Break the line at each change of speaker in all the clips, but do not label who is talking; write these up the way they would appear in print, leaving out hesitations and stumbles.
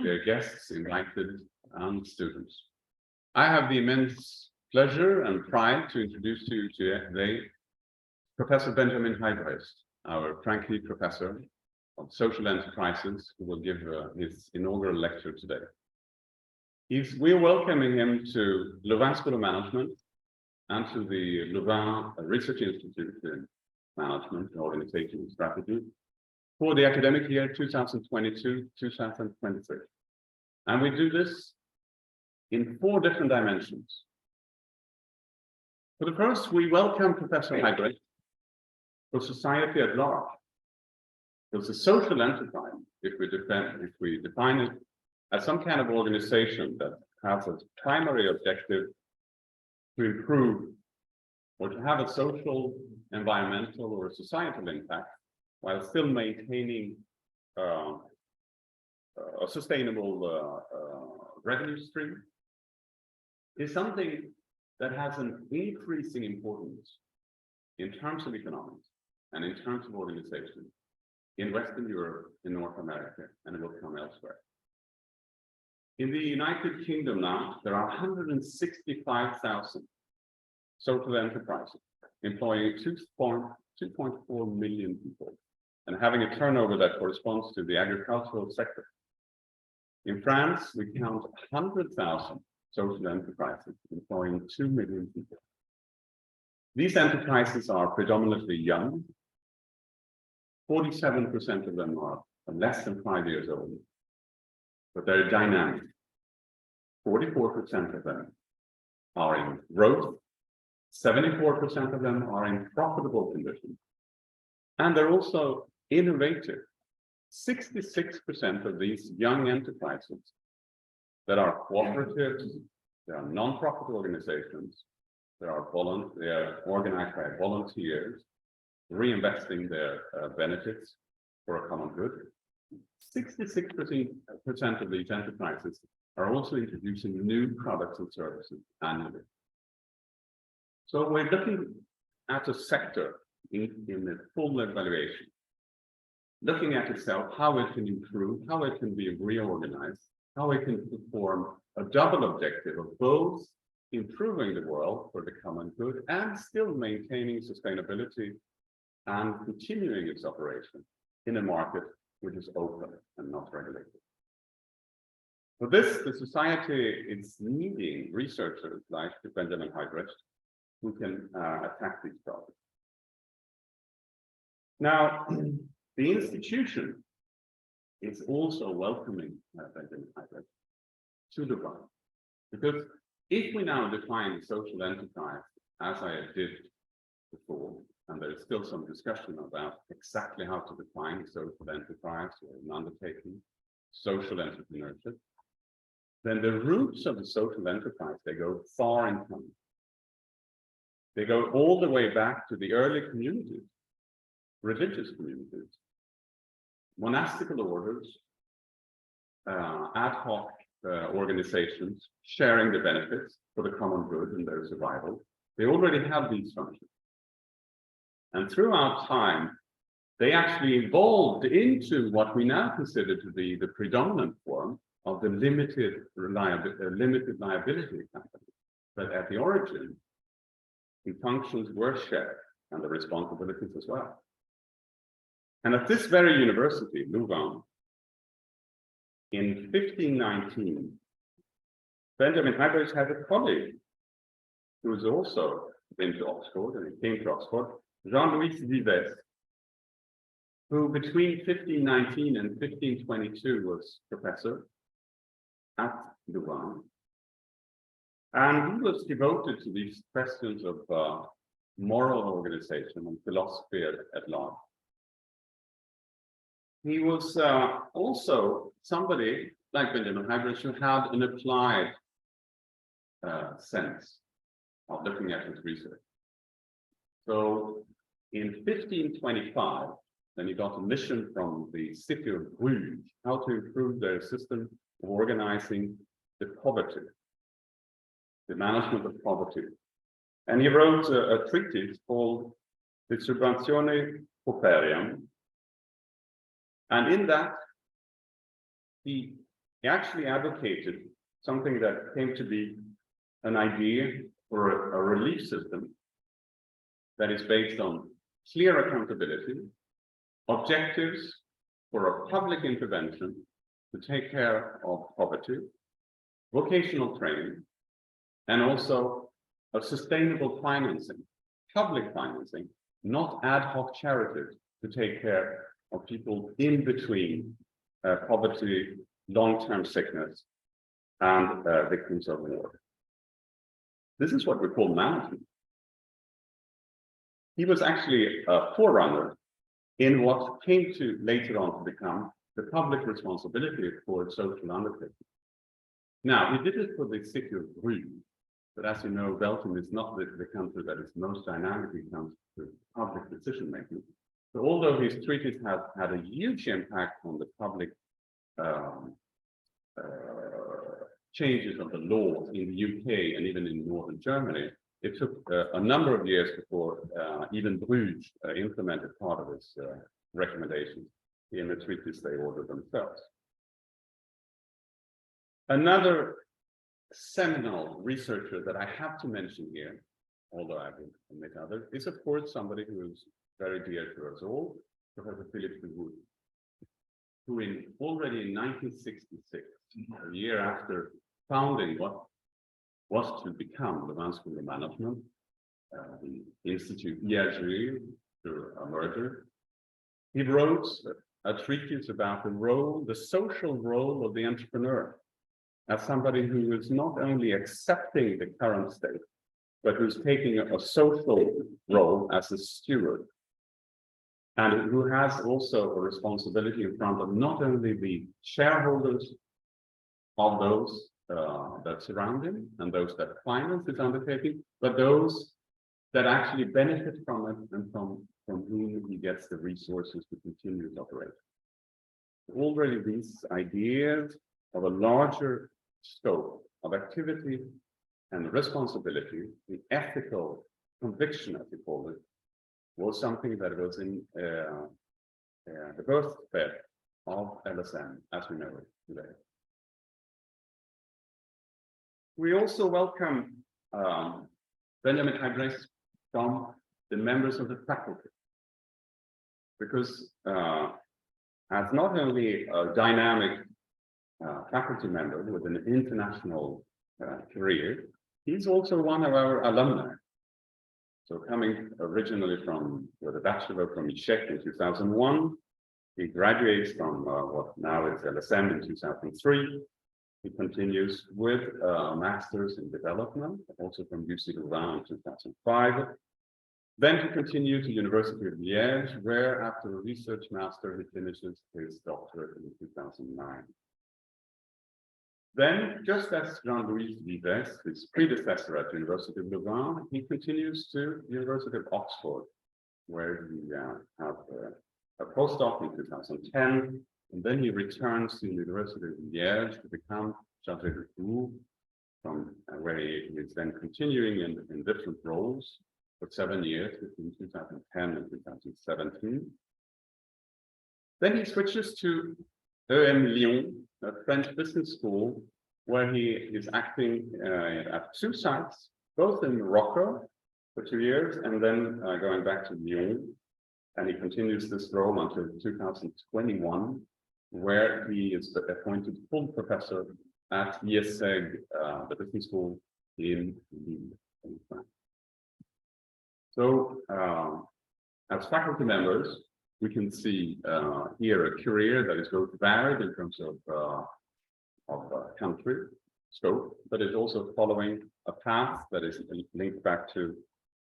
dear guests, invited, and students. I have the immense pleasure and pride to introduce to you today Professor Benjamin Huybrechts, our Francqui professor of social enterprises, who will give his inaugural lecture today. We're welcoming him to Louvain School of Management and to the Louvain Research Institute in Management, Organization and Strategy for the academic year 2022-2023. And we do this in 4 different dimensions. For the first, we welcome Professor Huybrechts for society at large. It's a social enterprise, if we define it as some kind of organization that has its primary objective to improve or to have a social, environmental, or societal impact while still maintaining a sustainable revenue stream, is something that has an increasing importance in terms of economics and in terms of organization in Western Europe, in North America, and it will come elsewhere. In the United Kingdom now, there are 165,000 social enterprises employing 2.4 million people and having a turnover that corresponds to the agricultural sector. In France, we count 100,000 social enterprises employing 2 million people. These enterprises are predominantly young. 47% of them are less than 5 years old, but they're dynamic. 44% of them are in growth. 74% of them are in profitable condition. And they're also innovative. 66% of these young enterprises that are cooperatives, they are non-profit organizations, they are organized by volunteers, reinvesting their benefits for a common good. 66% of these enterprises are also introducing new products and services annually. So we're looking at a sector in a full evaluation, looking at itself, how it can improve, how it can be reorganized, how it can perform a double objective of both improving the world for the common good and still maintaining sustainability and continuing its operation in a market which is open and not regulated. For this, the society is needing researchers like Benjamin Huybrechts who can attack these problems. Now, the institution is also welcoming Benjamin Huybrechts to Louvain, because if we now define social enterprise as I did before, and there is still some discussion about exactly how to define social enterprise or an undertaking, social entrepreneurship, then the roots of the social enterprise, they go far in time. They go all the way back to the early communities, religious communities, monastical orders, ad hoc organizations sharing the benefits for the common good and their survival. They already have these functions. And throughout time, they actually evolved into what we now consider to be the predominant form of the limited liability company. But at the origin, the functions were shared and the responsibilities as well. And at this very university, Louvain, in 1519, Benjamin Huybrechts had a colleague who was also been to Oxford, and he came to Oxford, Jean-Louis Vives, who between 1519 and 1522 was professor at Louvain. And he was devoted to these questions of moral organization and philosophy at large. He was also somebody like Benjamin Huybrechts who had an applied sense of looking at his research. So in 1525, then he got a mission from the city of Bruges, how to improve their system of organizing the poverty, the management of poverty. And he wrote a treatise called the Subventione Pauperium. And in that, he he actually advocated something that came to be an idea for a relief system that is based on clear accountability, objectives for a public intervention to take care of poverty, vocational training, and also a sustainable financing, public financing, not ad hoc charities to take care of people in between poverty, long-term sickness, and victims of war. This is what we call management. He was actually a forerunner in what came to later on to become the public responsibility for social undertaking. Now, he did it for the city of Bruges, but as you know, Belgium is not the country that is most dynamic when it comes to public decision making. So although his treatise has had a huge impact on the public changes of the laws in the UK and even in northern Germany, it took a number of years before even Bruges implemented part of its recommendations in the treaties they ordered themselves. Another seminal researcher that I have to mention here, although I will omit others, is of course somebody who is very dear to us all, Professor Philippe de Wood, who already in 1966, a year after founding what was to become Louvain School of Management, the Institute IAG, through a merger, he wrote a treatise about the social role of the entrepreneur as somebody who is not only accepting the current state, but who's taking a social role as a steward, and who has also a responsibility in front of not only the shareholders of those that surround him and those that finance his undertaking, but those that actually benefit from it and from whom he gets the resources to continue to operate. Already these ideas of a larger scope of activity and responsibility, the ethical conviction, as we call it, was something that was in the birthbed of LSM as we know it today. We also welcome Benjamin Huybrechts from the members of the faculty, because as not only a dynamic faculty member with an international career, he's also one of our alumni. So coming originally with a bachelor from ICHEC in 2001, he graduates from what now is LSM in 2003. He continues with a master's in development, also from UCLouvain in 2005. Then he continued to University of Liège, where after a research master, he finishes his doctorate in 2009. Then, just as Jean-Louis Vives, his predecessor at the University of Louvain, he continues to the University of Oxford, where he had a postdoc in 2010, and then he returns to the University of Liège to become chargé de cours, where he is then continuing in different roles for 7 years, between 2010 and 2017. Then he switches to EM Lyon, a French business school, where he is acting at 2 sites, both in Morocco for 2 years, and then going back to Lyon. And he continues this role until 2021, where he is appointed full professor at IESEG, the business school in France. So, as faculty members, we can see here a career that is both varied in terms of country scope, but is also following a path that is linked back to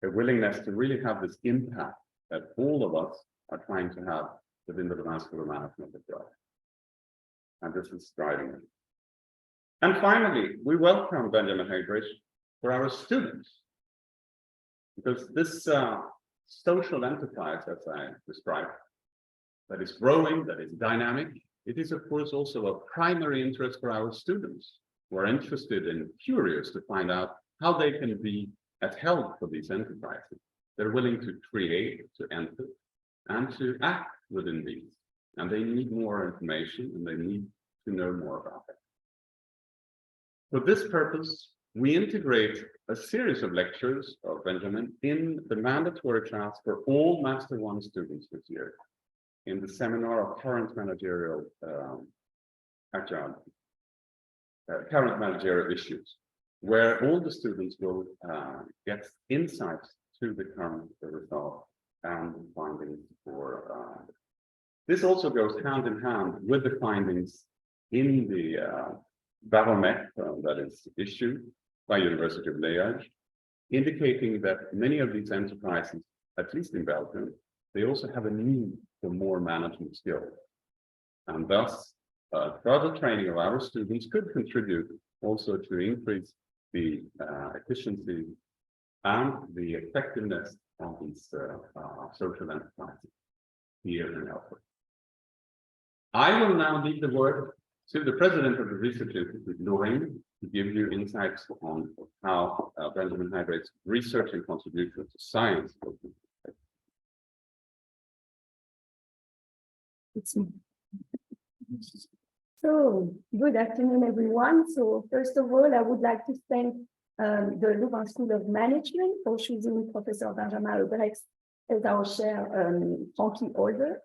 a willingness to really have this impact that all of us are trying to have within the Louvain School of Management as well. And this is driving it. And finally, we welcome Benjamin Huybrechts for our students, because this social enterprise, as I described, that is growing, that is dynamic, it is of course also a primary interest for our students who are interested and curious to find out how they can be at help for these enterprises. They're willing to create, to enter, and to act within these. And they need more information and they need to know more about it. For this purpose, we integrate a series of lectures of Benjamin in the mandatory class for all Master 1 students this year in the seminar of current managerial current managerial issues, where all the students will get insights to the current result and findings for this also goes hand in hand with the findings in the barometer that is issued by University of Liège, indicating that many of these enterprises, at least in Belgium, they also have a need for more management skills. And thus, further training of our students could contribute also to increase the efficiency and the effectiveness of these social enterprises here in Belgium. I will now leave the word to the president of the Research Institute, Louvain, to give you insights on how Benjamin Huybrechts' research and contribution to science.
So, good afternoon, everyone. So, first of all, I would like to thank the Louvain School of Management for choosing Professor Benjamin Huybrechts as our chair, Francqui holder.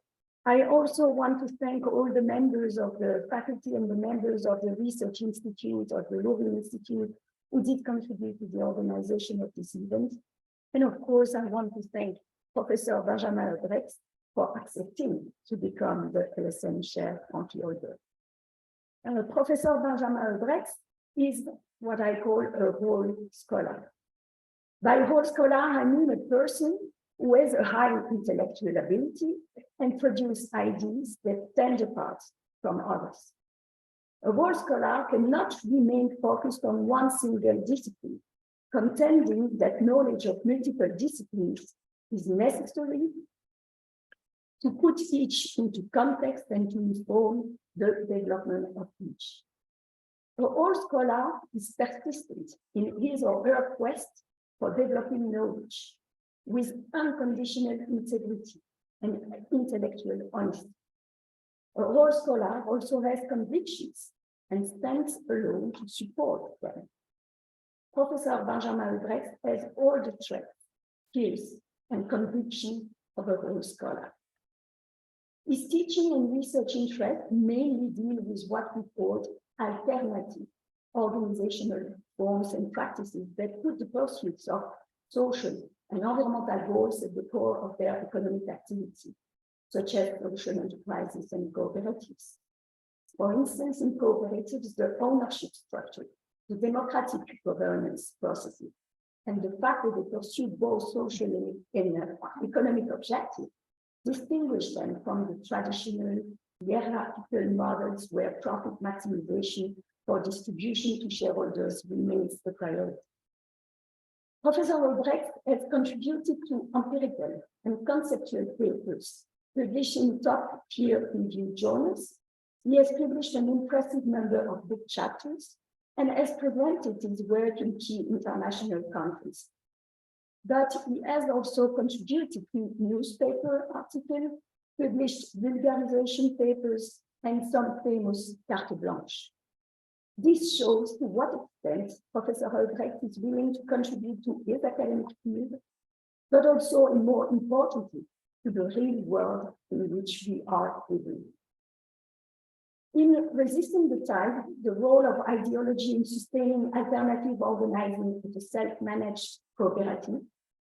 I also want to thank all the members of the faculty and the members of the Research Institute or the Louvain Institute who did contribute to the organization of this event. And of course, I want to thank Professor Benjamin Huybrechts for accepting to become the LSM chair Francqui holder. Professor Benjamin Huybrechts is what I call a role scholar. By role scholar, I mean a person who has a high intellectual ability and produce ideas that stand apart from others. A role scholar cannot remain focused on one single discipline, contending that knowledge of multiple disciplines is necessary to put each into context and to inform the development of each. A role scholar is persistent in his or her quest for developing knowledge, with unconditional integrity and intellectual honesty. A role scholar also has convictions and stands alone to support them. Professor Benjamin Huybrechts has all the traits, skills, and conviction of a role scholar. His teaching and research interests mainly deal with what we call alternative organizational forms and practices that put the pursuits of social and environmental goals at the core of their economic activity, such as social enterprises and cooperatives. For instance, in cooperatives, the ownership structure, the democratic governance processes, and the fact that they pursue both social and economic objectives distinguish them from the traditional hierarchical models where profit maximization for distribution to shareholders remains the priority. Professor Huybrechts has contributed to empirical and conceptual papers published in top peer-reviewed journals. He has published an impressive number of book chapters and has presented his work in key international conferences. But he has also contributed to newspaper articles, published vulgarization papers, and some famous carte blanche. This shows to what extent Professor Huybrechts is willing to contribute to his academic field, but also, and more importantly, to the real world in which we are living. In Resisting the Tide, the role of ideology in sustaining alternative organizing to the self-managed cooperative,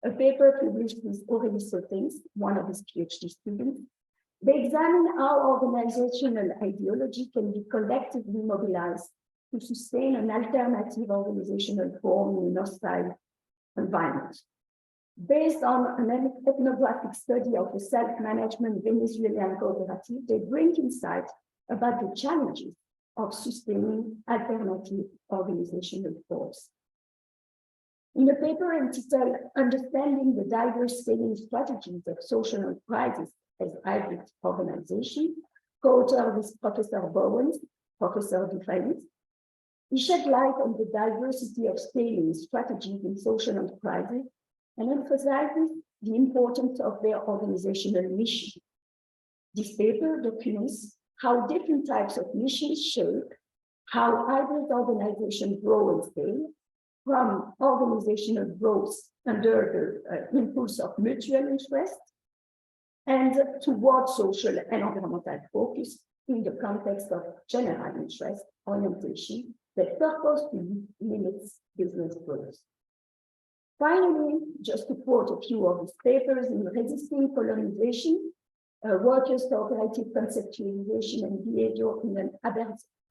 a paper published with Aurélie Sautins, one of his PhD students, they examine how organizational ideology can be collectively mobilized to sustain an alternative organizational form in a hostile environment. Based on an ethnographic study of the self-management Venezuelan cooperative, they bring insight about the challenges of sustaining alternative organizational forms. In a paper entitled Understanding the Diverse Scaling Strategies of Social Enterprises as Hybrid Organization, co-authored with Professor Bowens, Professor Dufresne, he shed light on the diversity of scaling strategies in social enterprises and emphasizes the importance of their organizational mission. This paper documents how different types of missions shape how hybrid organizations grow and scale from organizational growth under the impulse of mutual interest and towards social and environmental focus in the context of general interest orientation that purposefully limits business growth. Finally, just to quote a few of his papers in Resisting Colonization, Workers' Cooperative Conceptualization and Behavior in an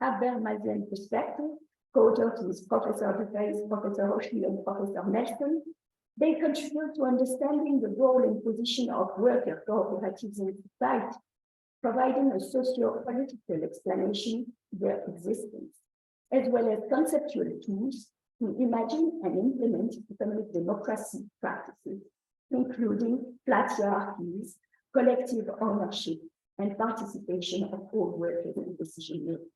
Habermasian Perspective, co-authored with Professor Huybrechts, Professor Rochely, and Professor Nelson, they contribute to understanding the role and position of worker cooperatives in society, providing a socio-political explanation of their existence, as well as conceptual tools to imagine and implement economic democracy practices, including flat hierarchies, collective ownership, and participation of all workers in decision-making.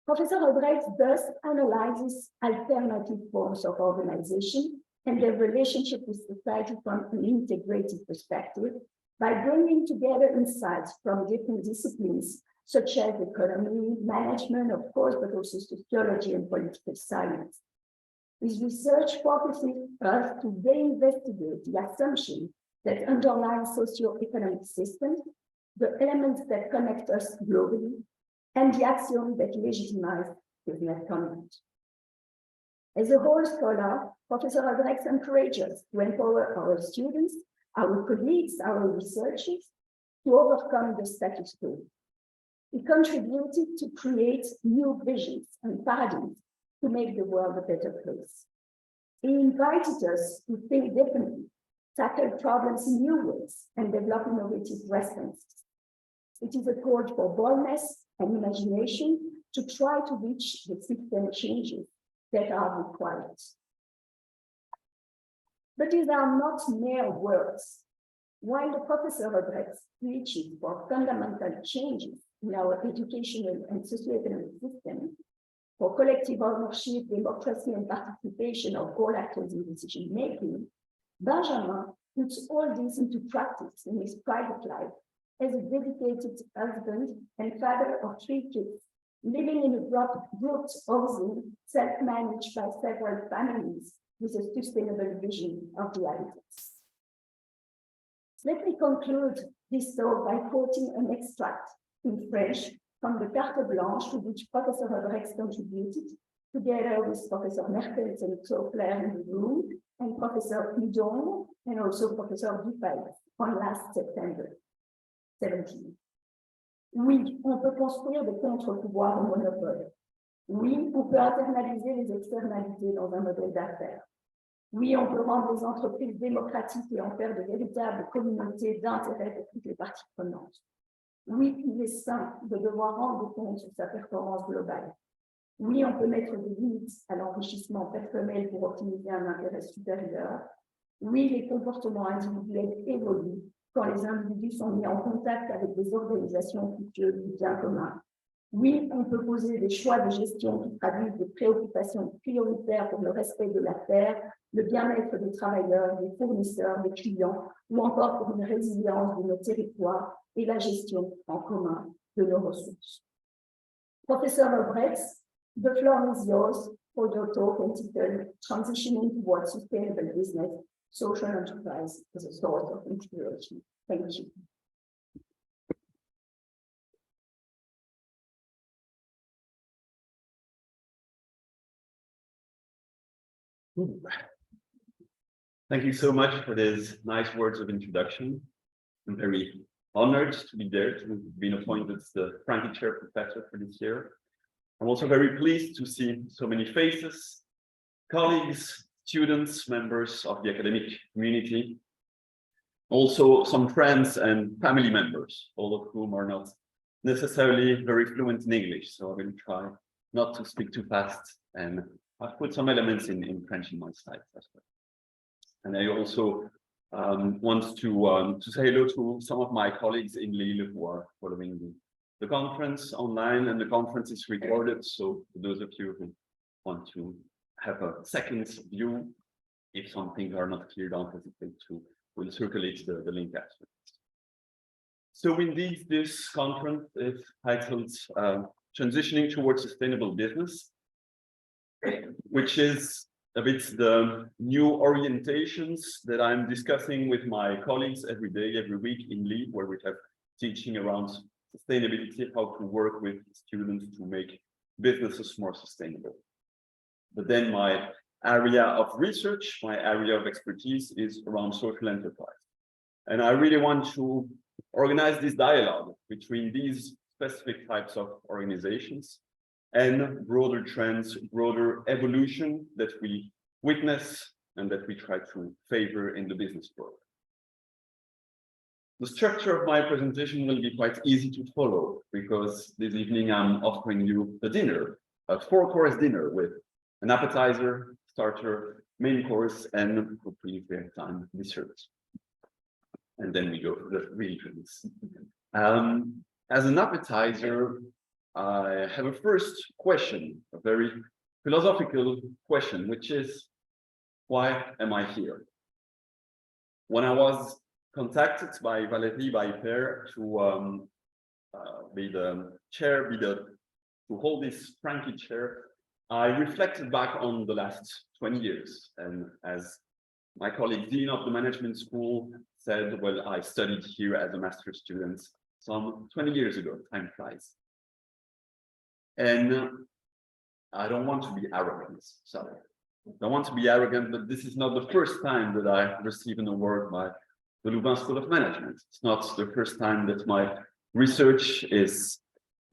Professor Huybrechts thus analyzes alternative forms of organization and their relationship with society from an integrated perspective by bringing together insights from different disciplines such as economy, management, of course, but also sociology and political science. His research focuses us to reinvestigate the assumption that underlie socio-economic systems, the elements that connect us globally, and the axioms that legitimize business conduct. As a whole scholar, Professor Huybrechts encourages us to empower our students, our colleagues, our researchers, to overcome the status quo. He contributed to create new visions and paradigms to make the world a better place. He invited us to think differently, tackle problems in new ways, and develop innovative responses. It is a call for boldness and imagination to try to reach the system changes that are required. But these are not mere words. While the Professor Huybrechts preaches for fundamental changes in our educational and socioeconomic system, for collective ownership, democracy, and participation of all actors in decision-making, Benjamin puts all this into practice in his private life as a dedicated husband and father of 3 kids, living in a grouped housing self-managed by several families with a sustainable vision of the habitats. Let me conclude this talk by quoting an extract in French from the Carte Blanche to which Professor Huybrechts contributed, together with Professor Mertens and Claire in the room, and Professor Hudon, and also Professor Huybrechts on last September 17. Oui, on peut construire des contre-pouvoirs au monopole. Oui, on peut internaliser les externalités dans un modèle d'affaires. Oui, on peut rendre les entreprises démocratiques et en faire de véritables communautés d'intérêt pour toutes les parties prenantes. Oui, il est sain de devoir rendre compte sur sa performance globale. Oui, on peut mettre des limites à l'enrichissement personnel pour optimiser un intérêt supérieur. Oui, les comportements individuels évoluent quand les individus sont mis en contact avec des organisations fructueuses du bien commun. Oui, on peut poser des choix de gestion qui traduisent des préoccupations prioritaires pour le respect de la terre, le bien-être des travailleurs, des fournisseurs, des clients, ou encore pour une résilience de nos territoires et la gestion en commun de nos ressources. Professor Huybrechts, the floor is yours for your talk entitled Transitioning Towards Sustainable Business, Social Enterprise as a Source of Inspiration. Thank you.
Thank you so much for these nice words of introduction. I'm very honored to be there, to have been appointed as the Francqui Chair Professor for this year. I'm also very pleased to see so many faces, colleagues, students, members of the academic community, also some friends and family members, all of whom are not necessarily very fluent in English, so I will try not to speak too fast, and I've put some elements in French in my slides as well. And I also want to say hello to some of my colleagues in Lille who are following the conference online, and the conference is recorded. So for those of you who want to have a second view, if some things are not clear, don't hesitate to, we'll circulate the link afterwards. So indeed, this conference is titled
transitioning towards sustainable business, which is a bit the new orientations that I'm discussing with my colleagues every day, every week in LEAD, where we have teaching around sustainability, how to work with students to make businesses more sustainable. But then my area of research, my area of expertise is around social enterprise. And I really want to organize this dialogue between these specific types of organizations and broader trends, broader evolution that we witness and that we try to favor in the business world. The structure of my presentation will be quite easy to follow because this evening I'm offering you a dinner, a 4-course dinner with an appetizer, starter, main course, and hopefully if we have time, dessert. And then we go for the real drinks. As an appetizer, I have a first question, a very philosophical question, which is, why am I here? When I was contacted by Valérie, by Per, to be the chair, to hold this Francqui chair, I reflected back on the last 20 years. And as my colleague, Dean of the Management School, said, well, I studied here as a master's student some 20 years ago, time flies. And I don't want to be arrogant, sorry. I don't want to be arrogant, but this is not the first time that I received an award by the Louvain School of Management. It's not the first time that my research is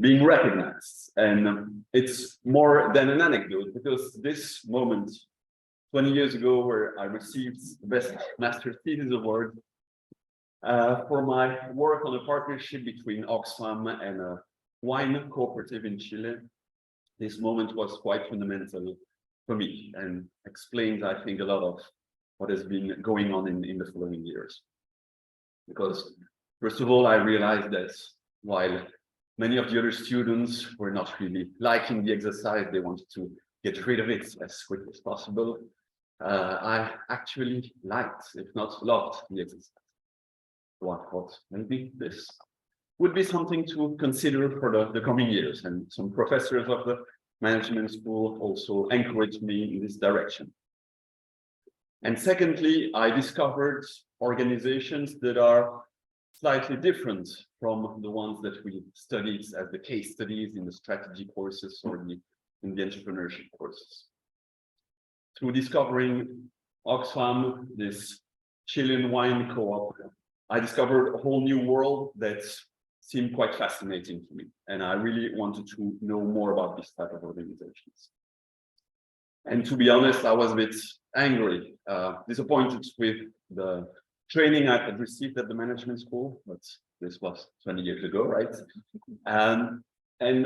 being recognized. And it's more than an anecdote, because this moment, 20 years ago, where I received the Best Master Thesis Award for my work on a partnership between Oxfam and a wine cooperative in Chile, this moment was quite fundamental for me and explains, I think, a lot of what has been going on in the following years. Because, first of all, I realized that while many of the other students were not really liking the exercise, they wanted to get rid of it as quickly as possible. I actually liked, if not loved, the exercise. So I thought maybe this would be something to consider for the coming years, and some professors of the management school also encouraged me in this direction. And secondly, I discovered organizations that are slightly different from the ones that we studied as the case studies in the strategy courses or in the entrepreneurship courses. Through discovering Oxfam, this Chilean wine co-op, I discovered a whole new world that seemed quite fascinating to me. And I really wanted to know more about this type of organizations. And to be honest, I was a bit angry, disappointed with the training I had received at the management school, but this was 20 years ago, right? And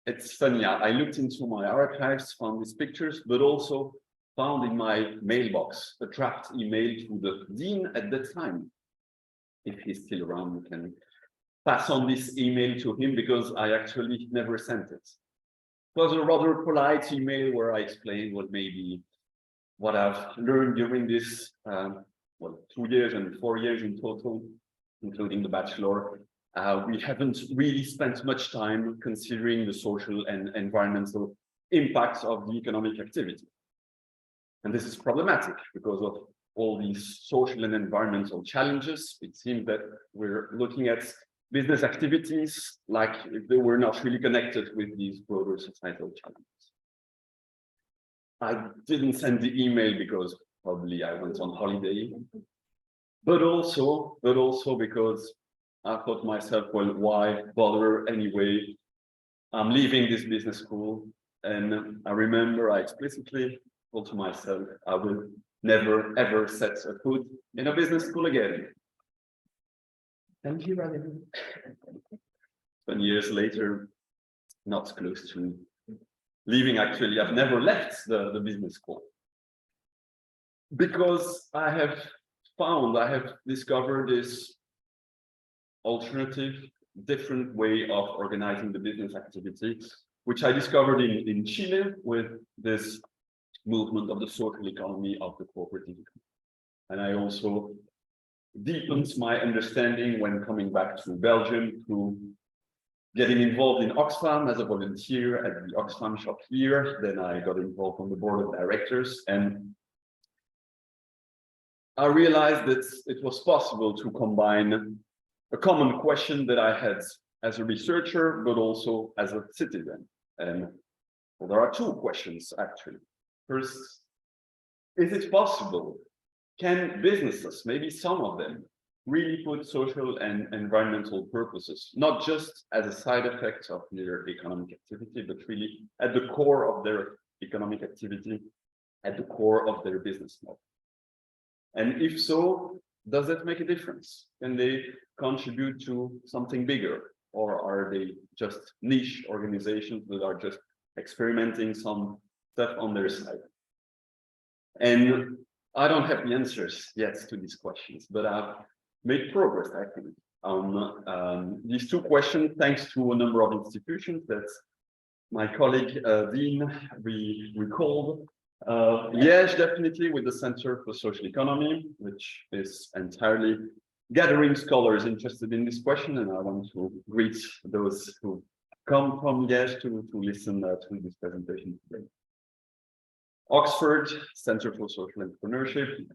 it's funny, I looked into my archives, found these pictures, but also found in my mailbox a draft email to the dean at that time. If he's still around, we can pass on this email to him, because I actually never sent it. It was a rather polite email where I explained what I've learned during this, 2 years and 4 years in total, including the bachelor. We haven't really spent much time considering the social and environmental impacts of the economic activity. And this is problematic because of all these social and environmental challenges. It seems that we're looking at business activities like if they were not really connected with these broader societal challenges. I didn't send the email because probably I went on holiday, but also because I thought to myself, well, why bother anyway? I'm leaving this business school. And I remember I explicitly told to myself, I will never, ever set a foot in a business school again. Thank you, Valérie. 20 years later, not close to leaving, actually. I've never left the business school. Because I have discovered this alternative, different way of organizing the business activity, which I discovered in Chile with this movement of the social economy of the cooperative economy. And I also deepened my understanding when coming back to Belgium through getting involved in Oxfam as a volunteer at the Oxfam shop here. Then I got involved on the board of directors, and I realized that it was possible to combine a common question that I had as a researcher, but also as a citizen. And well, there are two questions actually. First, is it possible? Can businesses, maybe some of them, really put social and environmental purposes, not just as a side effect of their economic activity, but really at the core of their economic activity, at the core of their business model? And if so, does that make a difference? Can they contribute to something bigger? Or are they just niche organizations that are just experimenting some stuff on their side? And I don't have the answers yet to these questions, but I've made progress, I think, on these two questions, thanks to a number of institutions that my colleague Dean recalled. Liège, definitely, with the Center for Social Economy, which is entirely gathering scholars interested in this question, and I want to greet those who come from Liège to listen to this presentation today. Oxford, Center for Social Entrepreneurship,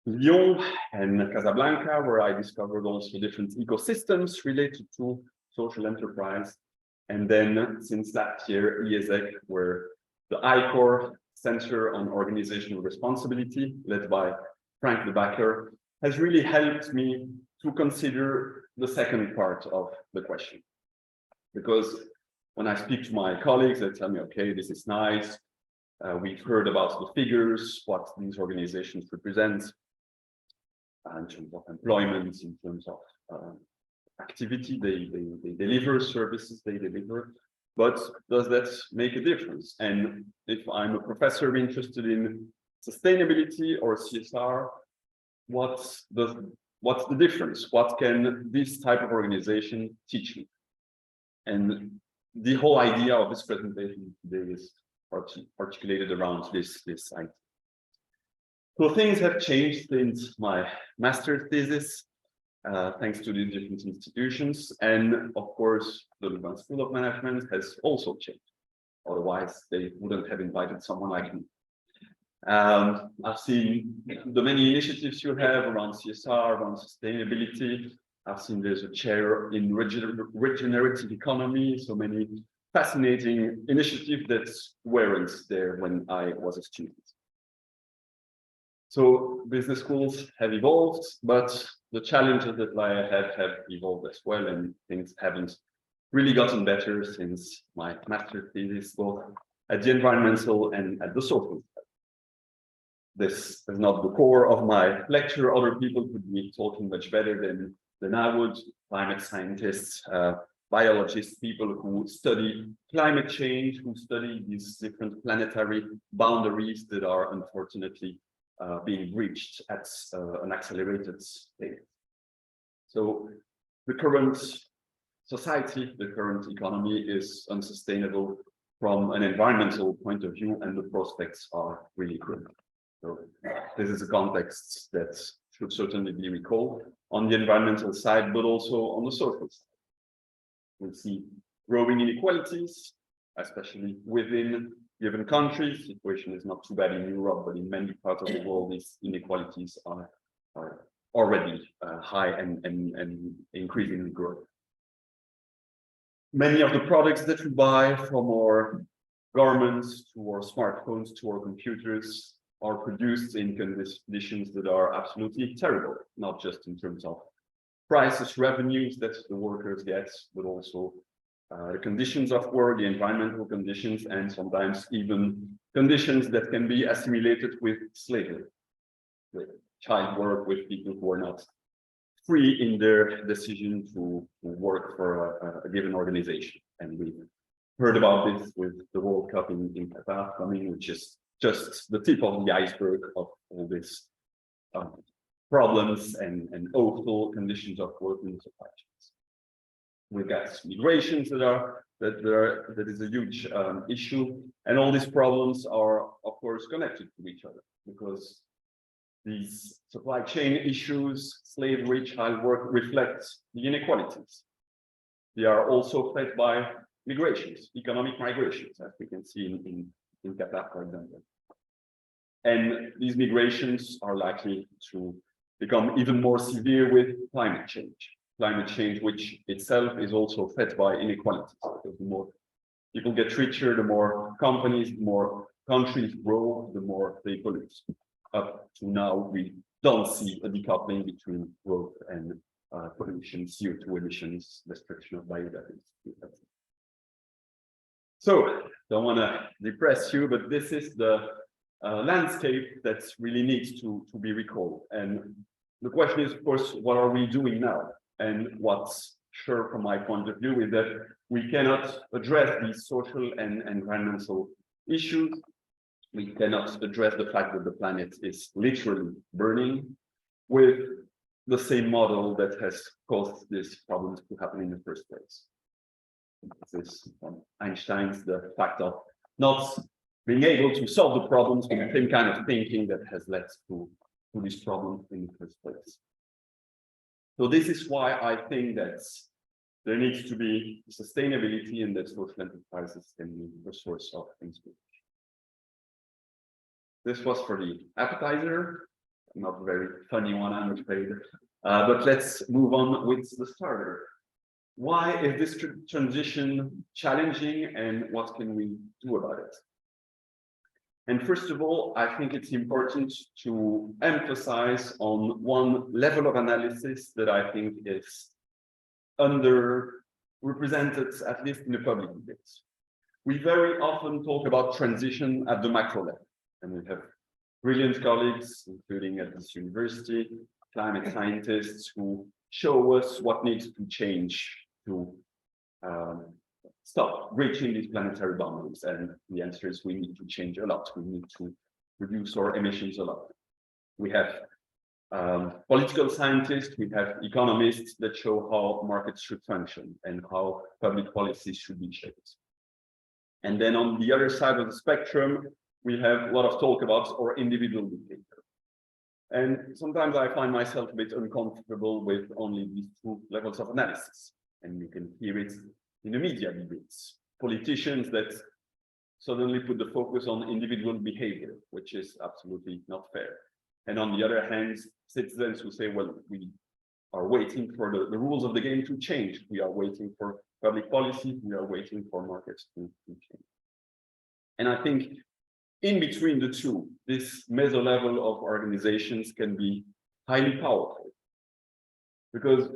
Lyon and Casablanca, where I discovered also different ecosystems related to social enterprise. And then since last year, IESEC, where the ICOR Center on Organizational Responsibility, led by Frank de Backer, has really helped me to consider the second part of the question. Because when I speak to my colleagues, they tell me, okay, this is nice. We've heard about the figures, what these organizations represent in terms of employment, in terms of activity, they deliver services, they deliver. But does that make a difference? And if I'm a professor interested in sustainability or CSR, what's the difference? What can this type of organization teach me? And the whole idea of this presentation today is articulated around this idea. So things have changed since my master's thesis, thanks to these different institutions. And of course, the Louvain School of Management has also changed. Otherwise, they wouldn't have invited someone like me. I've seen the many initiatives you have around CSR, around sustainability. I've seen there's a chair in regenerative economy, so many fascinating initiatives that weren't there when I was a student. So business schools have evolved, but the challenges that lie ahead have evolved as well, and things haven't really gotten better since my master's thesis, both at the environmental and at the social side. This is not the core of my lecture. Other people could be talking much better than I would. Climate scientists, biologists, people who study climate change, who study these different planetary boundaries that are unfortunately being reached at an accelerated state. So the current society, the current economy is unsustainable from an environmental point of view, and the prospects are really grim. So this is a context that should certainly be recalled on the environmental side, but also on the social side. We see growing inequalities, especially within given countries. The situation is not too bad in Europe, but in many parts of the world, these inequalities are already high and increasingly growing. Many of the products that we buy, from our garments to our smartphones to our computers, are produced in conditions that are absolutely terrible, not just in terms of prices, revenues that the workers get, but also the conditions of work, the environmental conditions, and sometimes even conditions that can be assimilated with slavery, with child work, with people who are not free in their decision to work for a given organization. And we heard about this with the World Cup in Qatar coming, which is just the tip of the iceberg of all these problems and awful conditions of work in the supply chains. We've got migrations that is a huge issue, and all these problems are, of course, connected to each other, because these supply chain issues, slavery, child work, reflect the inequalities. they are also fed by migrations, economic migrations, as we can see in Qatar, for example. And these migrations are likely to become even more severe with climate change. Climate change, which itself is also fed by inequalities. Because the more people get richer, the more companies, the more countries grow, the more they pollute. Up to now, we don't see a decoupling between growth and pollution, CO2 emissions, destruction of biodiversity. So, don't want to depress you, but this is the landscape that really needs to be recalled. And the question is, of course, what are we doing now? And what's sure from my point of view is that we cannot address these social and environmental issues. We cannot address the fact that the planet is literally burning with the same model that has caused these problems to happen in the first place. This is from Einstein's the fact of not being able to solve the problems with the same kind of thinking that has led to this problem in the first place. So this is why I think that there needs to be sustainability and that social enterprises can be a source of inspiration. This was for the appetizer, not a very funny one, I'm afraid. But let's move on with the starter. Why is this transition challenging and what can we do about it? And first of all, I think it's important to emphasize on one level of analysis that I think is underrepresented, at least in the public debate. We very often talk about transition at the macro level, and we have brilliant colleagues, including at this university, climate scientists who show us what needs to change to stop reaching these planetary boundaries. And the answer is we need to change a lot. We need to reduce our emissions a lot. We have political scientists, we have economists that show how markets should function and how public policies should be shaped. And then on the other side of the spectrum, we have a lot of talk about our individual behavior. And sometimes I find myself a bit uncomfortable with only these two levels of analysis. And you can hear it in the media debates. Politicians that suddenly put the focus on individual behavior, which is absolutely not fair. And on the other hand, citizens who say, well, we are waiting for the rules of the game to change. We are waiting for public policy. We are waiting for markets to change. And I think in between the two, this meso level of organizations can be highly powerful. Because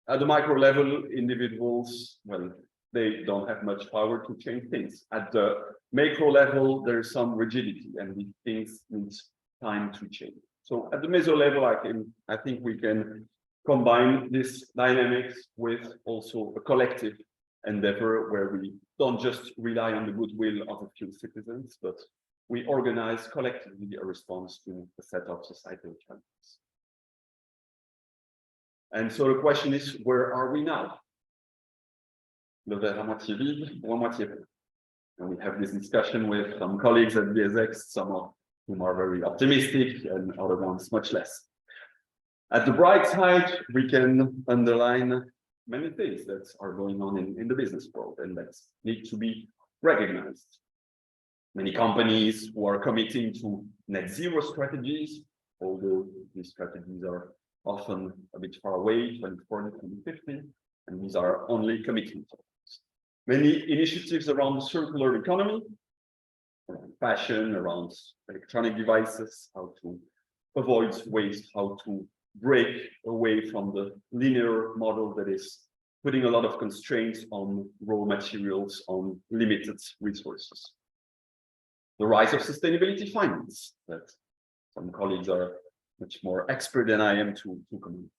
at the micro level, individuals, well, they don't have much power to change things. At the macro level, there's some rigidity and these things need time to change. So at the meso level, I think we can combine this dynamics with also a collective endeavor where we don't just rely on the goodwill of a few citizens, but we organize collectively a response to a set of societal challenges. And so the question is, where are we now? Le verre à moitié vide ou à moitié plein? And we have this discussion with some colleagues at BSX, some of whom are very optimistic and other ones much less. At the bright side, we can underline many things that are going on in the business world and that need to be recognized. Many companies who are committing to net zero strategies, although these strategies are often a bit far away, 2040, 2050, and these are only commitments. Many initiatives around the circular economy, around fashion, around electronic devices, how to avoid waste, how to break away from the linear model that is putting a lot of constraints on raw materials, on limited resources. The rise of sustainability finance, that some colleagues are much more expert than I am to comment.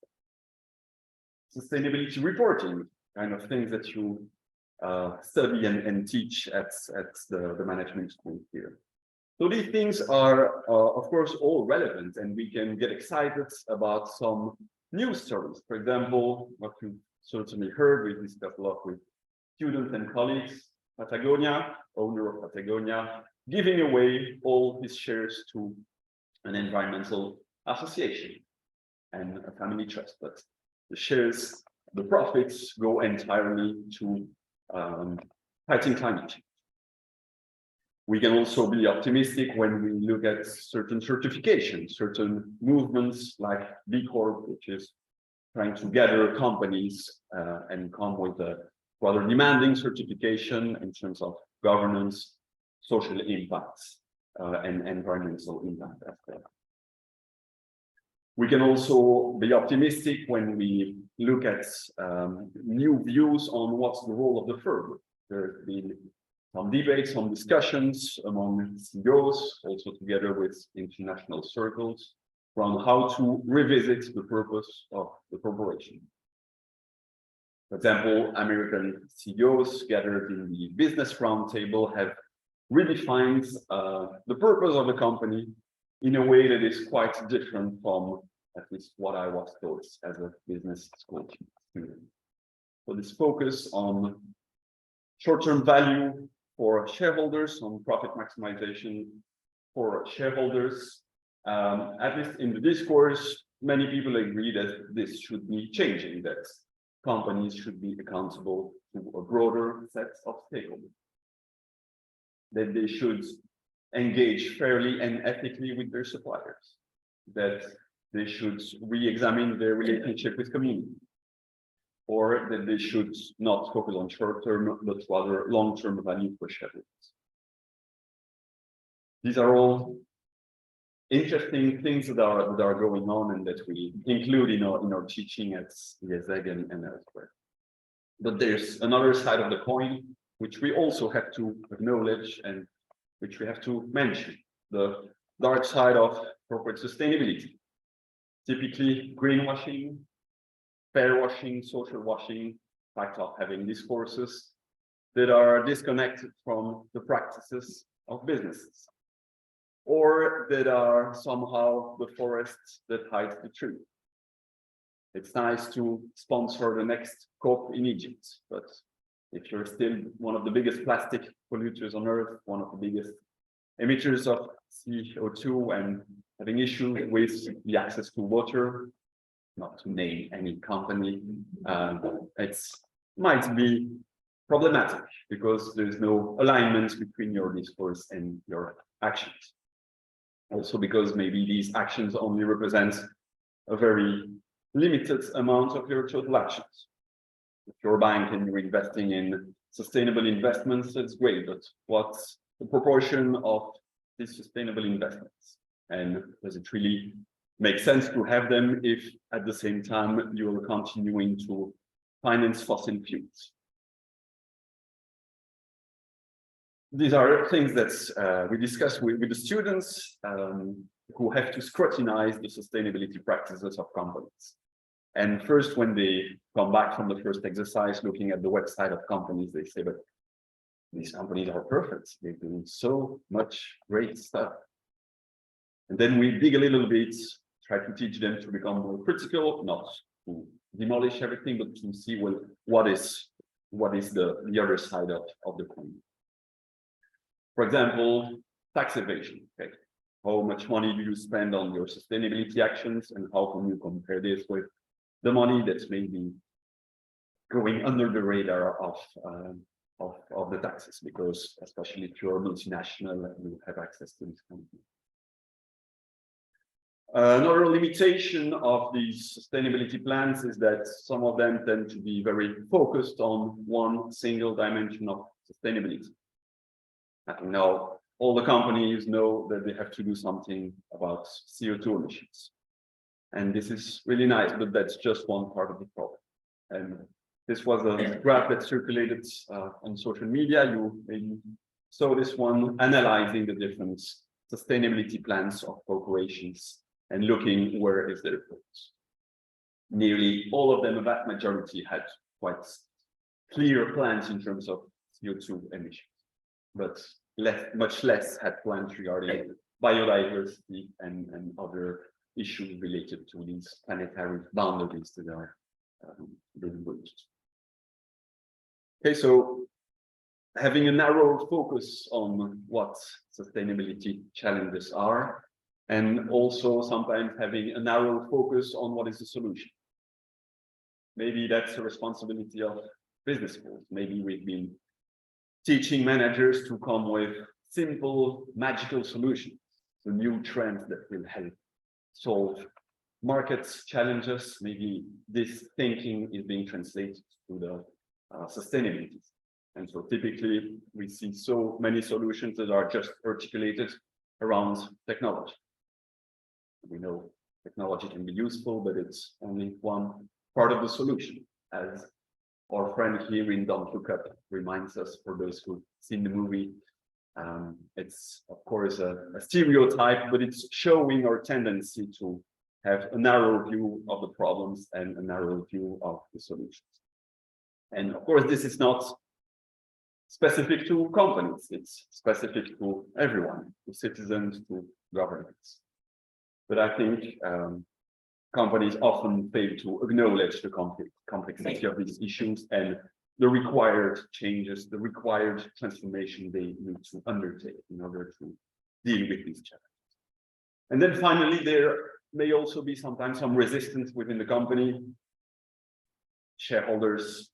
Sustainability reporting, kind of things that you study and teach at the management school here. So these things are, of course, all relevant, and we can get excited about some news stories. For example, what you certainly heard, we discussed a lot with students and colleagues, Patagonia, owner of Patagonia, giving away all his shares to an environmental association and a family trust. But the shares the profits go entirely to fighting climate change. We can also be optimistic when we look at certain certifications, certain movements like B Corp, which is trying to gather companies and come with a rather demanding certification in terms of governance, social impacts, and environmental impact as well. We can also be optimistic when we look at new views on what's the role of the firm. There have been some debates, some discussions among CEOs, also together with international circles, around how to revisit the purpose of the corporation. For example, American CEOs gathered in the Business Roundtable have redefined the purpose of the company in a way that is quite different from at least what I was taught as a business school student. So this focus on short-term value for shareholders, on profit maximization for shareholders, at least in the discourse, many people agree that this should be changing, that companies should be accountable to a broader set of stakeholders, that they should engage fairly and ethically with their suppliers, that they should re-examine their relationship with community, or that they should not focus on short-term, but rather long-term value for shareholders. These are all interesting things that are going on and that we include in our teaching at IESEG and elsewhere. But there's another side of the coin, which we also have to acknowledge and which we have to mention, the dark side of corporate sustainability. Typically greenwashing, fair washing, social washing, fact of having discourses that are disconnected from the practices of businesses, or that are somehow the forests that hide the tree. It's nice to sponsor the next COP in Egypt, but if you're still one of the biggest plastic polluters on Earth, one of the biggest emitters of CO2, and having issues with the access to water, not to name any company, it might be problematic because there's no alignment between your discourse and your actions. Also because maybe these actions only represent a very limited amount of your total actions. If you're a bank and you're investing in sustainable investments, that's great, but what's the proportion of these sustainable investments? And does it really make sense to have them if at the same time you're continuing to finance fossil fuels? These are things that we discuss with the students who have to scrutinize the sustainability practices of companies. And first, when they come back from the first exercise, looking at the website of companies, they say, but these companies are perfect. They're doing so much great stuff. And then we dig a little bit, try to teach them to become more critical, not to demolish everything, but to see, well, what is the other side of the coin. For example, tax evasion. Okay, how much money do you spend on your sustainability actions, and how can you compare this with the money that's maybe going under the radar of the taxes? Because especially if you're multinational, you have access to this kind of thing. Another limitation of these sustainability plans is that some of them tend to be very focused on one single dimension of sustainability. And now all the companies know that they have to do something about CO2 emissions. And this is really nice, but that's just one part of the problem. And this was a graph that circulated on social media. You maybe saw this one analyzing the different sustainability plans of corporations and looking where is their focus. Nearly all of them, a vast majority, had quite clear plans in terms of CO2 emissions, but much less had plans regarding biodiversity and other issues related to these planetary boundaries that are being breached. Okay, so having a narrow focus on what sustainability challenges are, and also sometimes having a narrow focus on what is the solution. maybe that's the responsibility of business schools. Maybe we've been teaching managers to come with simple, magical solutions to new trends that will help solve markets challenges. Maybe this thinking is being translated to the sustainability. And so typically we see so many solutions that are just articulated around technology. We know technology can be useful, but it's only one part of the solution, as our friend here in Don't Look Up reminds us, for those who've seen the movie. It's of course a stereotype, but it's showing our tendency to have a narrow view of the problems and a narrow view of the solutions. And of course, this is not specific to companies, it's specific to everyone, to citizens, to governments. But I think companies often fail to acknowledge the complexity of these issues and the required changes, the required transformation they need to undertake in order to deal with these challenges. And then finally, there may also be sometimes some resistance within the company. Shareholders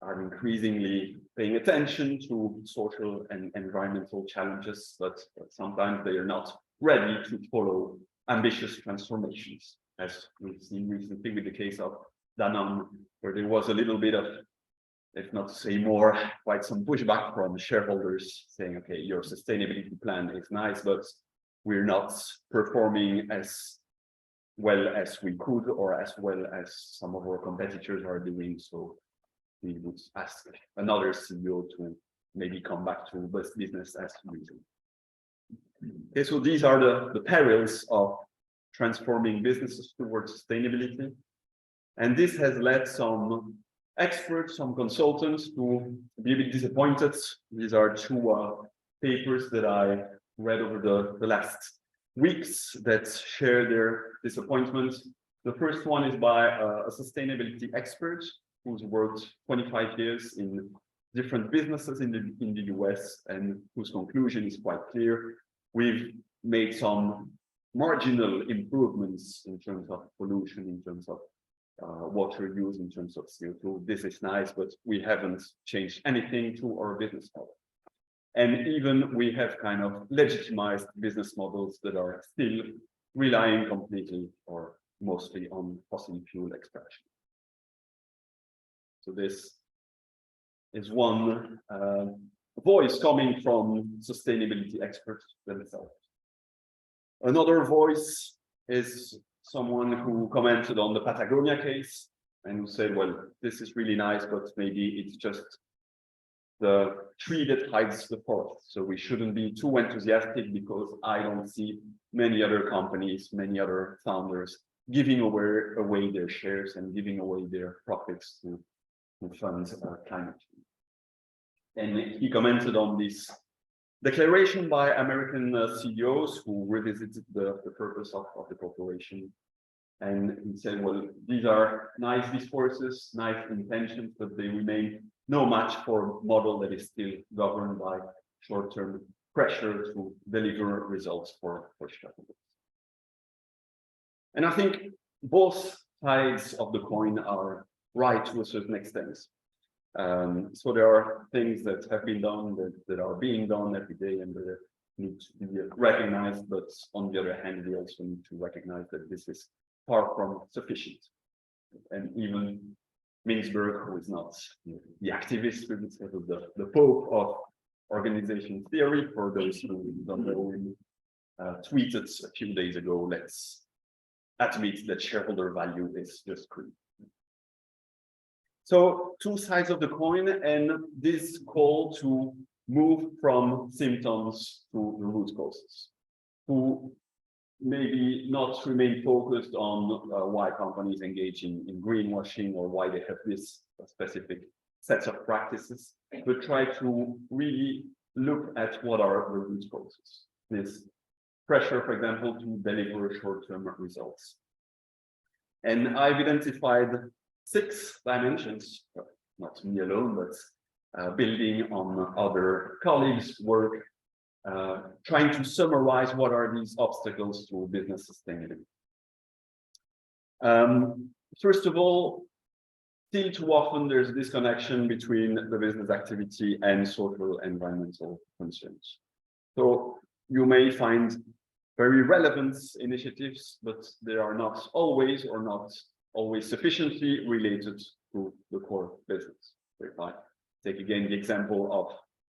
are increasingly paying attention to social and environmental challenges, but sometimes they are not ready to follow ambitious transformations, as we've seen recently with the case of Danone, where there was a little bit of, if not to say more, quite some pushback from shareholders saying, okay, your sustainability plan is nice, but we're not performing as well as we could or as well as some of our competitors are doing. So we would ask another CEO to maybe come back to business as usual. Okay, so these are the perils of transforming businesses towards sustainability. And this has led some experts, some consultants to be a bit disappointed. These are two papers that I read over the last weeks that share their disappointment. The first one is by a sustainability expert who's worked 25 years in different businesses in the US, and whose conclusion is quite clear. We've made some marginal improvements in terms of pollution, in terms of water use, in terms of CO2. This is nice, but we haven't changed anything to our business model. And even we have kind of legitimized business models that are still relying completely or mostly on fossil fuel extraction. So this is one voice coming from sustainability experts themselves. Another voice is someone who commented on the Patagonia case and who said, well, this is really nice, but maybe it's just the tree that hides the forest. So we shouldn't be too enthusiastic because I don't see many other companies, many other founders giving away their shares and giving away their profits to fund climate change. And he commented on this declaration by American CEOs who revisited the purpose of the corporation. And he said, well, these are nice discourses, nice intentions, but they remain no match for a model that is still governed by short-term pressure to deliver results for shareholders. And I think both sides of the coin are right to a certain extent. So there are things that have been done, that are being done every day and that need to be recognized, but on the other hand, we also need to recognize that this is far from sufficient. And even Mintzberg, who is not the activist, the Pope of organization theory, for those who don't know him, tweeted a few days ago, let's admit that shareholder value is just creep. So two sides of the coin, and this call to move from symptoms to the root causes, to maybe not remain focused on why companies engage in greenwashing or why they have this specific sets of practices, but try to really look at what are the root causes. This pressure, for example, to deliver short-term results. And I've identified 6 dimensions, not me alone, but building on other colleagues' work, trying to summarize what are these obstacles to business sustainability. First of all, still too often there's a disconnection between the business activity and social environmental concerns. So you may find very relevant initiatives, but they are not always or not always sufficiently related to the core business. So if I take again the example of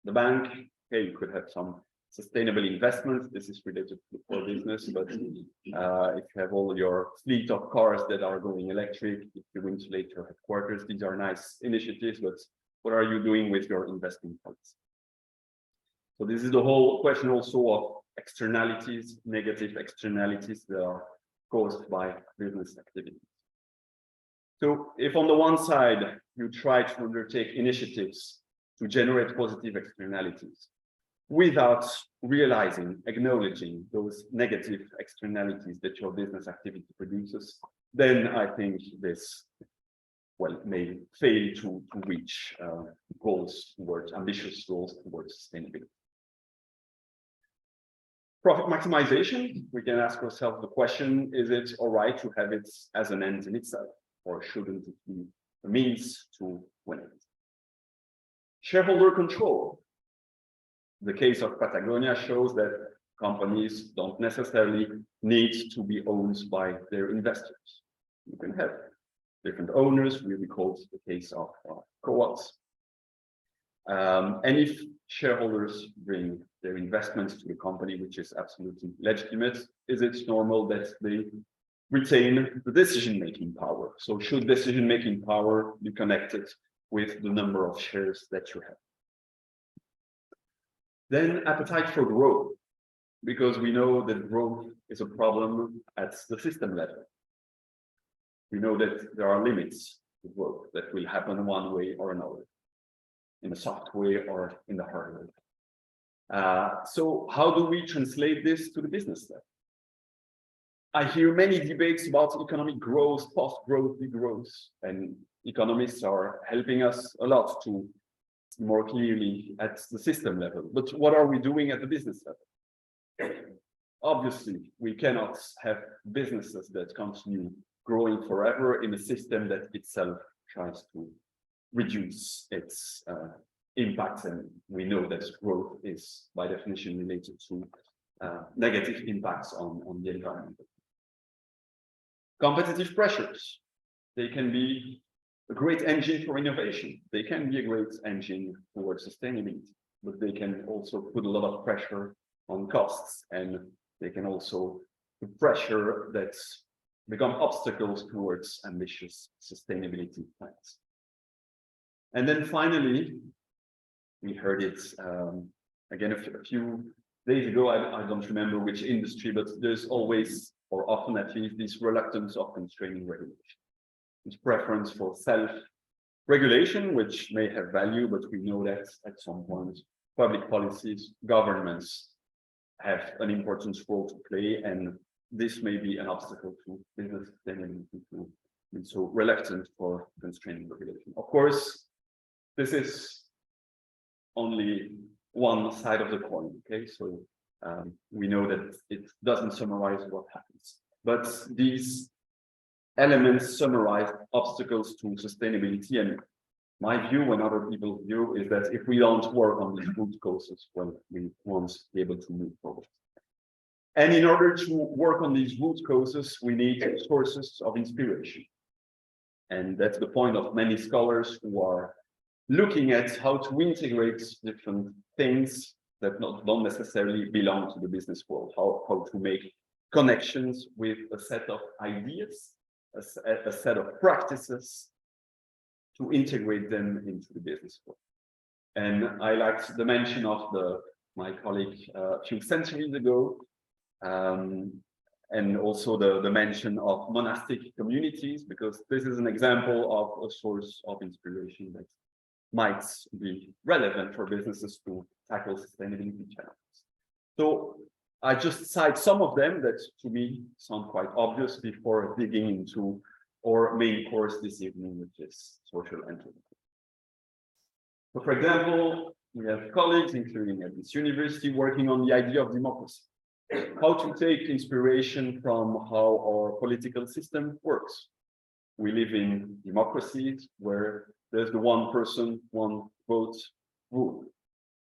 the bank, okay, you could have some sustainable investments. This is related to the core business, but if you have all your fleet of cars that are going electric, if you insulate your headquarters, these are nice initiatives, but what are you doing with your investment funds? So this is the whole question also of externalities, negative externalities that are caused by business activities. So if on the one side, you try to undertake initiatives to generate positive externalities without realizing, acknowledging those negative externalities that your business activity produces, then I think this, well, may fail to reach goals towards, ambitious goals towards sustainability. Profit maximization, we can ask ourselves the question, is it all right to have it as an end in itself, or shouldn't it be a means to win it? Shareholder control. The case of Patagonia shows that companies don't necessarily need to be owned by their investors. You can have different owners, we recall the case of co-ops. And if shareholders bring their investments to the company, which is absolutely legitimate, is it normal that they retain the decision-making power? So should decision-making power be connected with the number of shares that you have? Then appetite for growth, because we know that growth is a problem at the system level. We know that there are limits to growth that will happen one way or another, in a soft way or in the hard way. So how do we translate this to the business level? I hear many debates about economic growth, post-growth, degrowth, and economists are helping us a lot to see more clearly at the system level. But what are we doing at the business level? Obviously, we cannot have businesses that continue growing forever in a system that itself tries to reduce its impact, and we know that growth is by definition related to negative impacts on the environment. Competitive pressures, they can be a great engine for innovation. They can be a great engine towards sustainability, but they can also put a lot of pressure on costs, and they can also put pressure that become obstacles towards ambitious sustainability plans. And then finally, we heard it again a few days ago, I don't remember which industry, but there's always, or often at least, this reluctance of constraining regulation. This preference for self-regulation, which may have value, but we know that at some point, public policies, governments have an important role to play, and this may be an obstacle to business sustainability to be so reluctant for constraining regulation. Of course, this is only one side of the coin, okay? So we know that it doesn't summarize what happens, but these elements summarize obstacles to sustainability, and my view and other people's view is that if we don't work on these root causes, well, we won't be able to move forward. And in order to work on these root causes, we need sources of inspiration. And that's the point of many scholars who are looking at how to integrate different things that don't necessarily belong to the business world, how to make connections with a set of ideas, a set of practices, to integrate them into the business world. And I liked the mention of my colleague a few centuries ago, and also the mention of monastic communities, because this is an example of a source of inspiration that might be relevant for businesses to tackle sustainability challenges. So I just cite some of them that to me sound quite obvious before digging into our main course this evening, which is social enterprise. So for example, we have colleagues, including at this university, working on the idea of democracy. How to take inspiration from how our political system works. we live in democracies where there's the one person, one vote rule.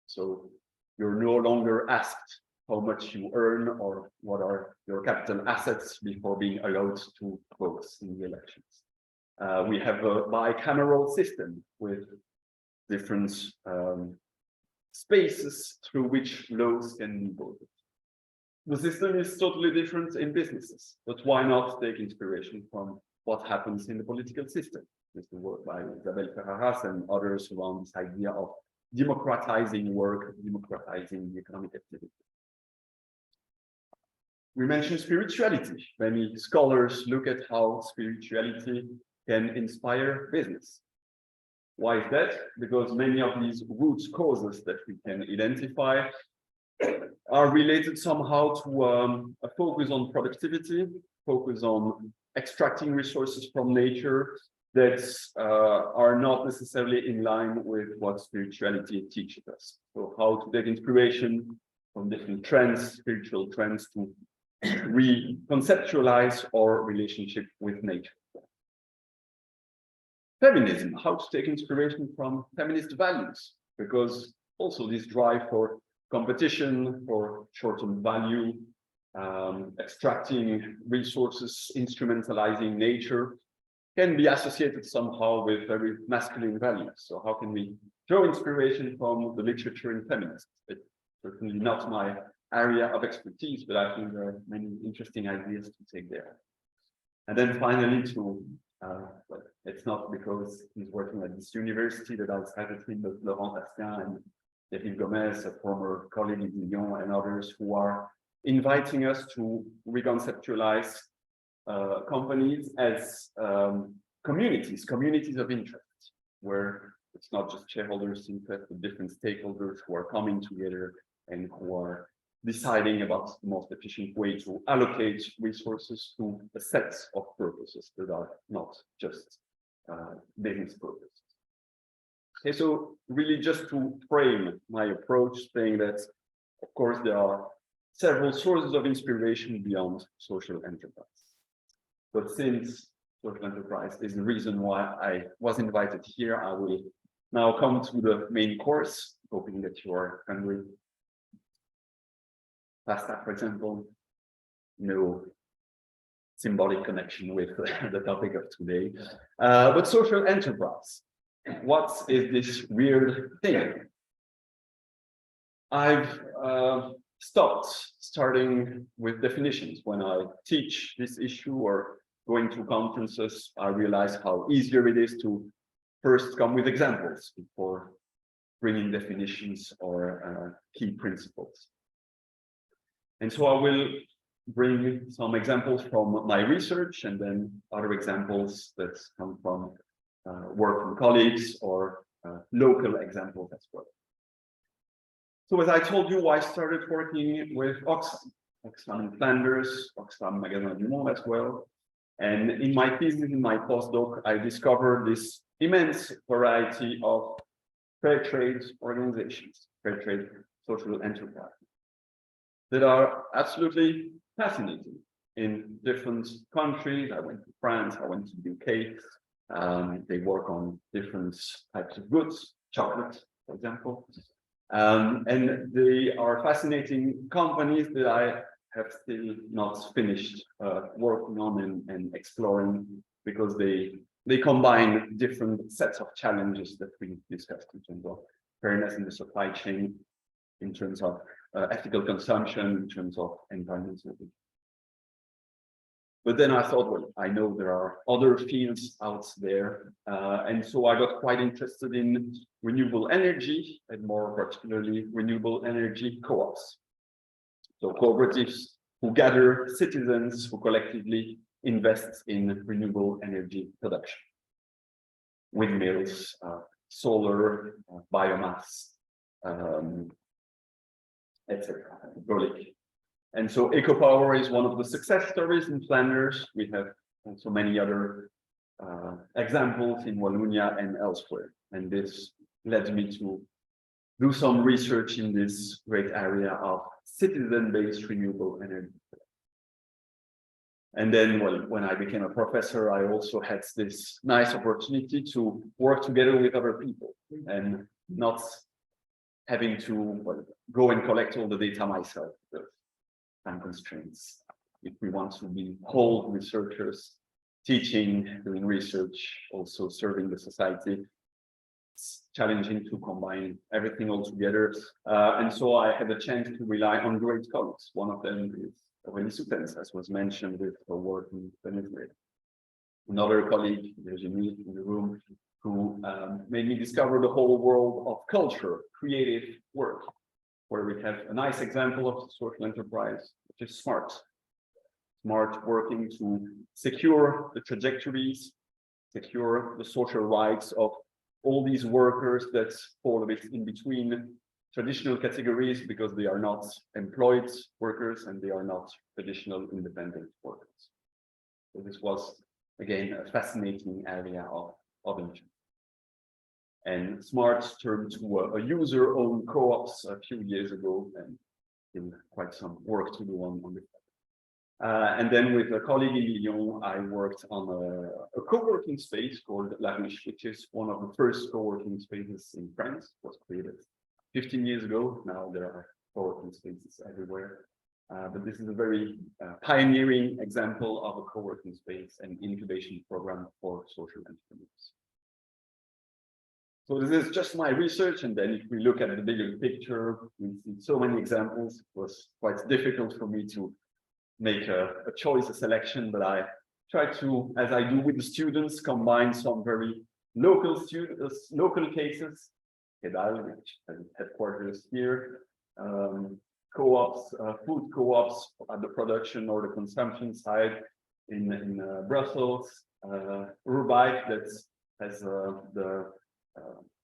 So you're no longer asked how much you earn or what are your capital assets before being allowed to vote in the elections. We have a bicameral system with different spaces through which laws can be voted. The system is totally different in businesses, but why not take inspiration from what happens in the political system? There's the work by Isabel Ferraras and others around this idea of democratizing work, democratizing the economic activity. We mentioned spirituality. Many scholars look at how spirituality can inspire business. Why is that? Because many of these root causes that we can identify are related somehow to a focus on productivity, focus on extracting resources from nature that are not necessarily in line with what spirituality teaches us. So how to take inspiration from different trends, spiritual trends, to reconceptualize our relationship with nature. Feminism, how to take inspiration from feminist values, because also this drive for competition, for short-term value, extracting resources, instrumentalizing nature, can be associated somehow with very masculine values. So how can we draw inspiration from the literature in feminism? It's certainly not my area of expertise, but I think there are many interesting ideas to take there. And then finally, well, it's not because he's working at this university that I cited him, but Laurent Bastien and David Gomez, a former colleague in Lyon, and others who are inviting us to reconceptualize companies as communities of interest, where it's not just shareholders' interest, but different stakeholders who are coming together and who are deciding about the most efficient way to allocate resources to a set of purposes that are not just business purposes. Okay, so really just to frame my approach, saying that, of course, there are several sources of inspiration beyond social enterprise. But since social enterprise is the reason why I was invited here, I will now come to the main course, hoping that you are hungry. Pasta, for example, no symbolic connection with the topic of today. But social enterprise, what is this weird thing? I've stopped starting with definitions. When I teach this issue or going to conferences, I realize how easier it is to first come with examples before bringing definitions or key principles. And so I will bring some examples from my research and then other examples that come from work from colleagues or local examples as well. So as I told you, I started working with Oxfam in Flanders, Oxfam Magasin du Monde as well. And in my thesis, in my postdoc, I discovered this immense variety of fair trade organizations, fair trade social enterprises, that are absolutely fascinating in different countries. I went to France, I went to the UK. They work on different types of goods, chocolate, for example. And they are fascinating companies that I have still not finished working on and exploring, because they combine different sets of challenges that we discussed in terms of fairness in the supply chain, in terms of ethical consumption, in terms of environmental. But then I thought, well, I know there are other fields out there. And so I got quite interested in renewable energy, and more particularly renewable energy co-ops. So cooperatives who gather citizens who collectively invest in renewable energy production. Windmills, solar, biomass, etc. And so EcoPower is one of the success stories in Flanders. We have also many other examples in Wallonia and elsewhere. And this led me to do some research in this great area of citizen-based renewable energy. And then, well, when I became a professor, I also had this nice opportunity to work together with other people and not having to, well, go and collect all the data myself, because time constraints. If we want to be whole researchers, teaching, doing research, also serving the society, it's challenging to combine everything all together. And so I had a chance to rely on great colleagues. One of them is UCLouvain, as was mentioned, with her work in Venezuela. Another colleague, Virginie, in the room, who made me discover the whole world of culture, creative work, where we have a nice example of social enterprise, which is SMART. SMART working to secure the trajectories, secure the social rights of all these workers that fall a bit in between traditional categories because they are not employed workers and they are not traditional independent workers. So this was, again, a fascinating area of interest. And SMART turned to a user-owned co-ops a few years ago, and still quite some work to do on this. And then with a colleague in Lyon, I worked on a co-working space called La Riche, which is one of the first co-working spaces in France. It was created 15 years ago. Now there are co-working spaces everywhere. But this is a very pioneering example of a co-working space and incubation program for social entrepreneurs. So this is just my research, and then if we look at the bigger picture, we see so many examples. It was quite difficult for me to make a choice, a selection, but I try to, as I do with the students, combine some very local cases. Kedal, which has headquarters here, co-ops, food co-ops at the production or the consumption side in Brussels, Huybrechts that has the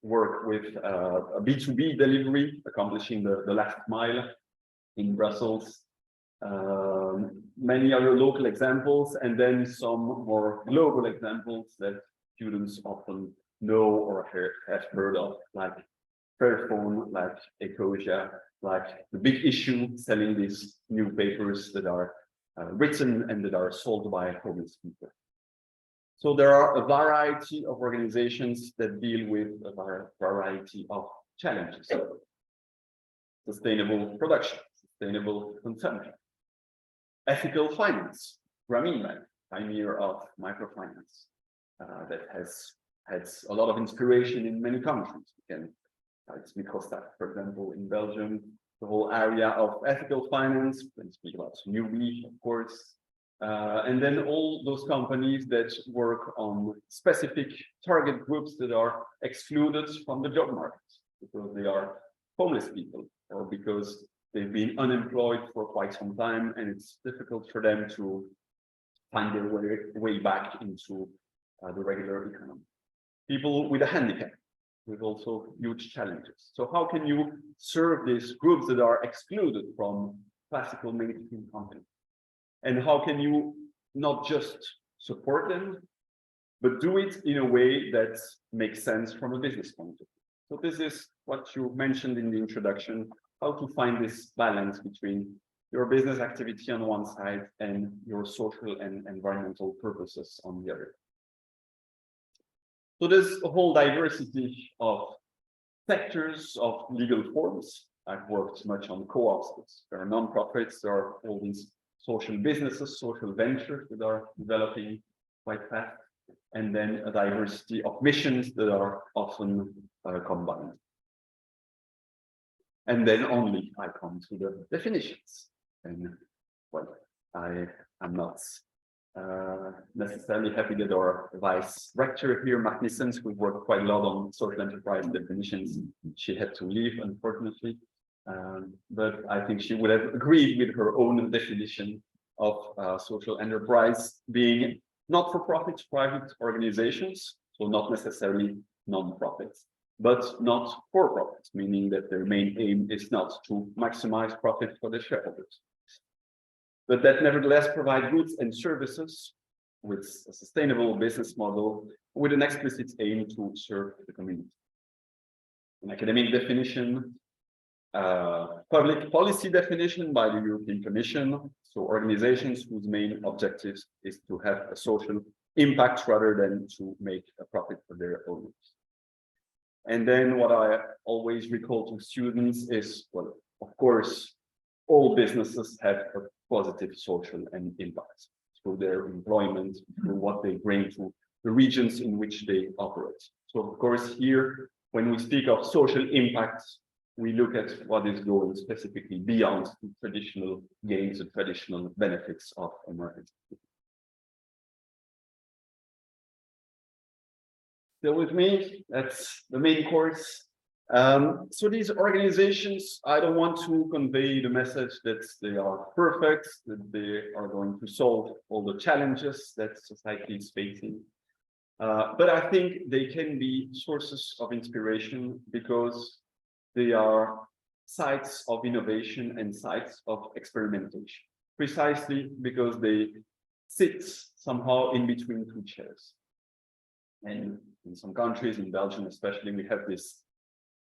work with a B2B delivery, accomplishing the last mile in Brussels. Many other local examples, and then some more global examples that students often know or have heard of, like Fairphone, like Ecosia, like The Big Issue, selling these newspapers that are written and that are sold by homeless people. So there are a variety of organizations that deal with a variety of challenges. Sustainable production, sustainable consumption, ethical finance, Grameen Bank, pioneer of microfinance, that has had a lot of inspiration in many countries. It's Microstat, for example, in Belgium, the whole area of ethical finance, we can speak about UCLouvain, of course, and then all those companies that work on specific target groups that are excluded from the job market because they are homeless people or because they've been unemployed for quite some time and it's difficult for them to find their way back into the regular economy. People with a handicap, with also huge challenges. So how can you serve these groups that are excluded from classical mainstream companies? And how can you not just support them, but do it in a way that makes sense from a business point of view? So this is what you mentioned in the introduction, how to find this balance between your business activity on one side and your social and environmental purposes on the other. So there's a whole diversity of sectors, of legal forms. I've worked much on co-ops. There are non-profits, there are all these social businesses, social ventures that are developing quite fast, and then a diversity of missions that are often combined. And then only I come to the definitions. And well, I am not necessarily happy that our vice rector here, Mark Nissens, who worked quite a lot on social enterprise definitions, she had to leave, unfortunately. But I think she would have agreed with her own definition of social enterprise being not-for-profit private organizations, so not necessarily non-profits, but not for-profit, meaning that their main aim is not to maximize profit for the shareholders, but that nevertheless provide goods and services with a sustainable business model with an explicit aim to serve the community. An academic definition public policy definition by the European Commission. So organizations whose main objectives is to have a social impact rather than to make a profit for their owners. And then what I always recall to students is, well, of course, all businesses have a positive social and impact through their employment, through what they bring to the regions in which they operate. So of course, here, when we speak of social impact, we look at what is going specifically beyond the traditional gains and traditional benefits of a market. Still with me, that's the main course. So these organizations, I don't want to convey the message that they are perfect, that they are going to solve all the challenges that society is facing. But I think they can be sources of inspiration because they are sites of innovation and sites of experimentation, precisely because they sit somehow in between two chairs. And in some countries, in Belgium especially, we have this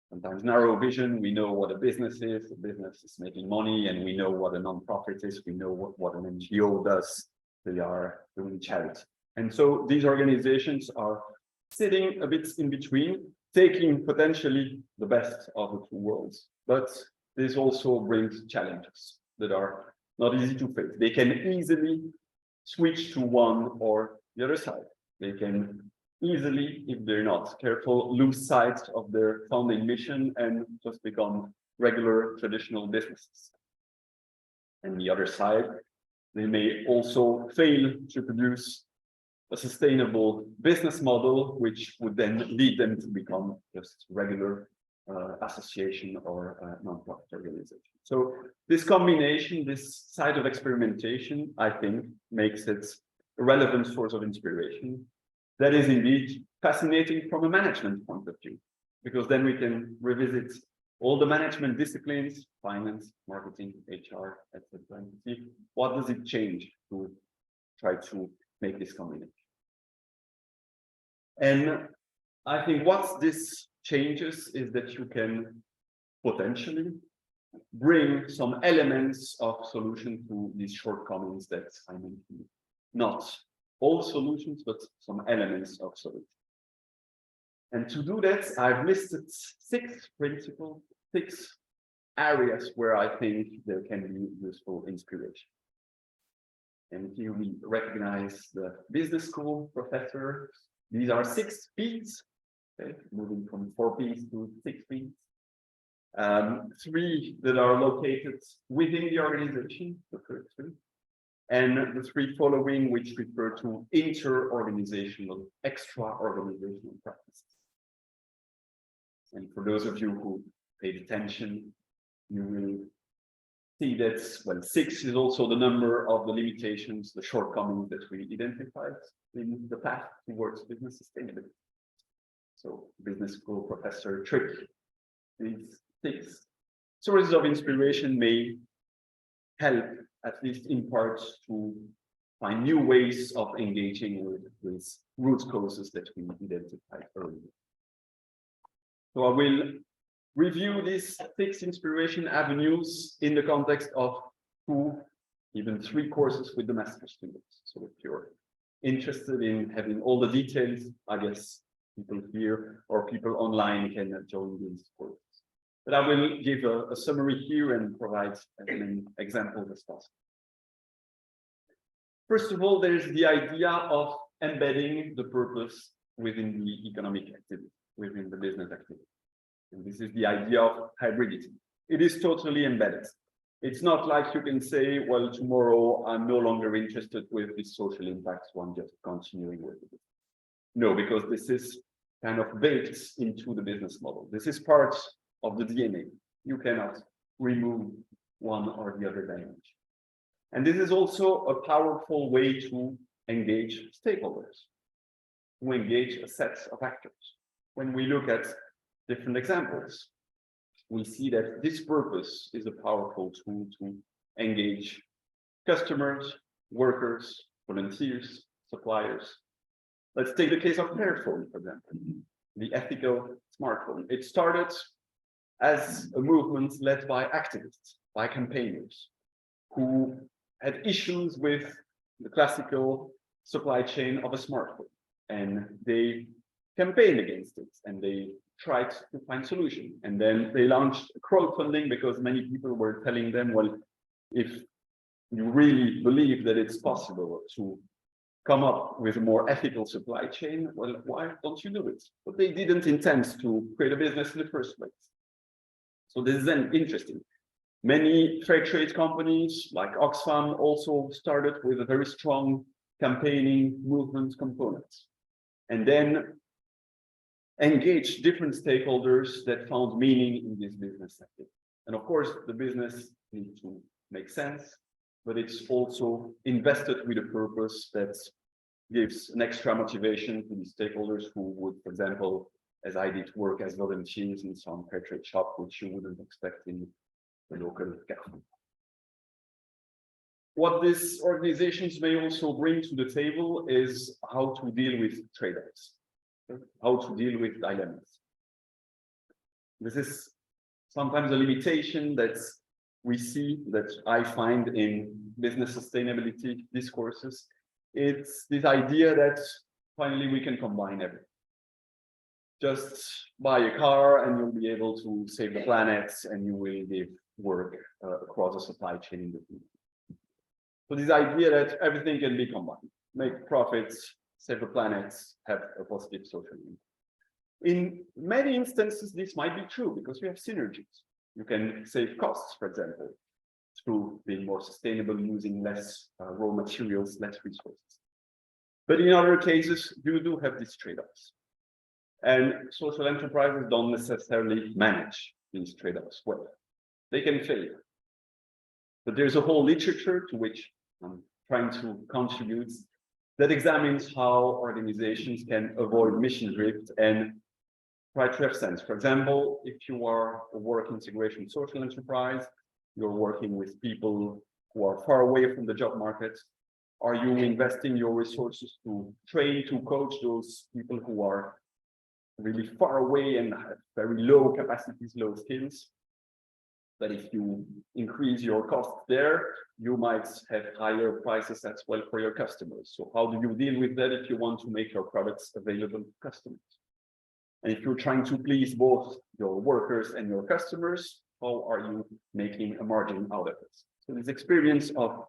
sometimes narrow vision. We know what a business is. A business is making money, and we know what a non-profit is. We know what an NGO does. They are doing charity. And so these organizations are sitting a bit in between, taking potentially the best of the two worlds. But this also brings challenges that are not easy to face. They can easily switch to one or the other side. They can easily, if they're not careful, lose sight of their founding mission and just become regular traditional businesses. And the other side, they may also fail to produce a sustainable business model, which would then lead them to become just regular association or non-profit organization. So this combination, this side of experimentation, I think, makes it a relevant source of inspiration. That is indeed fascinating from a management point of view, because then we can revisit all the management disciplines, finance, marketing, HR, etc., and see what does it change to try to make this combination. And I think what this changes is that you can potentially bring some elements of solution to these shortcomings that I mentioned. Not all solutions, but some elements of solution. And to do that, I've listed 6 principles, 6 areas where I think there can be useful inspiration. And here we recognize the business school professor. These are 6 P's, okay, moving from 4 P's to 6 P's. 3 that are located within the organization, the first 3. And the 3 following, which refer to inter-organizational, extra-organizational practices. And for those of you who paid attention, you will see that, well, 6 is also the number of the limitations, the shortcomings that we identified in the path towards business sustainability. So business school professor trick, these 6 sources of inspiration may help, at least in part, to find new ways of engaging with root causes that we identified earlier. So I will review these 6 inspiration avenues in the context of 2, even 3 courses with the master students. So if you're interested in having all the details, I guess people here or people online can join these courses. But I will give a summary here and provide as many examples as possible. First of all, there's the idea of embedding the purpose within the economic activity, within the business activity. And this is the idea of hybridity. It is totally embedded. It's not like you can say, well, tomorrow I'm no longer interested with this social impact, so I'm just continuing with it. No, because this is kind of baked into the business model. This is part of the DNA. You cannot remove one or the other dimension. And this is also a powerful way to engage stakeholders, to engage a set of actors. When we look at different examples, we see that this purpose is a powerful tool to engage customers, workers, volunteers, suppliers. Let's take the case of Fairphone, for example, the ethical smartphone. It started as a movement led by activists, by campaigners, who had issues with the classical supply chain of a smartphone. And they campaigned against it, and they tried to find solutions. And then they launched crowdfunding because many people were telling them, well, if you really believe that it's possible to come up with a more ethical supply chain, well, why don't you do it? But they didn't intend to create a business in the first place. So this is then interesting. Many fair trade companies like Oxfam also started with a very strong campaigning movement component, and then engaged different stakeholders that found meaning in this business sector. And of course, the business needs to make sense, but it's also invested with a purpose that gives an extra motivation to the stakeholders who would, for example, as I did, work as volunteers in some fair trade shop, which you wouldn't expect in the local cafe. What these organizations may also bring to the table is how to deal with trade-offs, how to deal with dilemmas. This is sometimes a limitation that we see, that I find in business sustainability discourses. It's this idea that finally we can combine everything. Just buy a car and you'll be able to save the planet, and you will give work across the supply chain in the field. So this idea that everything can be combined, make profits, save the planet, have a positive social impact. In many instances, this might be true because we have synergies. You can save costs, for example, through being more sustainable, using less raw materials, less resources. But in other cases, you do have these trade-offs. And social enterprises don't necessarily manage these trade-offs well. They can fail. But there's a whole literature to which I'm trying to contribute that examines how organizations can avoid mission drift and try to have sense. For example, if you are a work integration social enterprise, you're working with people who are far away from the job market. Are you investing your resources to train, to coach those people who are really far away and have very low capacities, low skills? But if you increase your costs there, you might have higher prices as well for your customers. So how do you deal with that if you want to make your products available to customers? And if you're trying to please both your workers and your customers, how are you making a margin out of it? So this experience of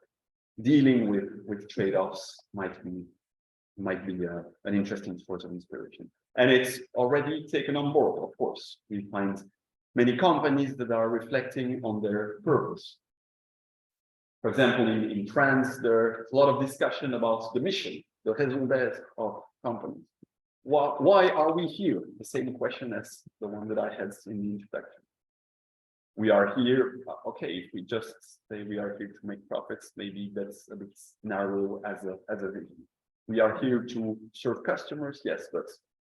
dealing with trade-offs might be an interesting source of inspiration. And it's already taken on board, of course. We find many companies that are reflecting on their purpose. For example, in France, there's a lot of discussion about the mission, the raison d'être of companies. Why are we here? The same question as the one that I had in the introduction. We are here, okay, if we just say we are here to make profits, maybe that's a bit narrow as a vision. We are here to serve customers, yes, but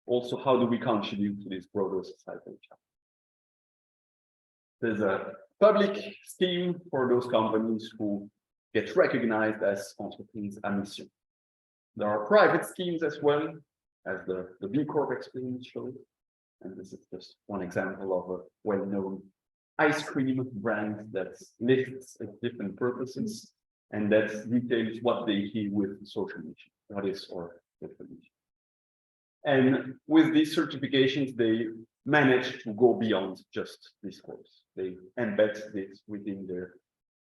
also how do we contribute to this broader societal challenge? There's a public scheme for those companies who get recognized as entreprises à mission. There are private schemes as well, as the B Corp experience showed. And this is just one example of a well-known ice cream brand that lists different purposes and that details what they hear with social mission, what is or different mission. And with these certifications, they manage to go beyond just discourse. They embed this within their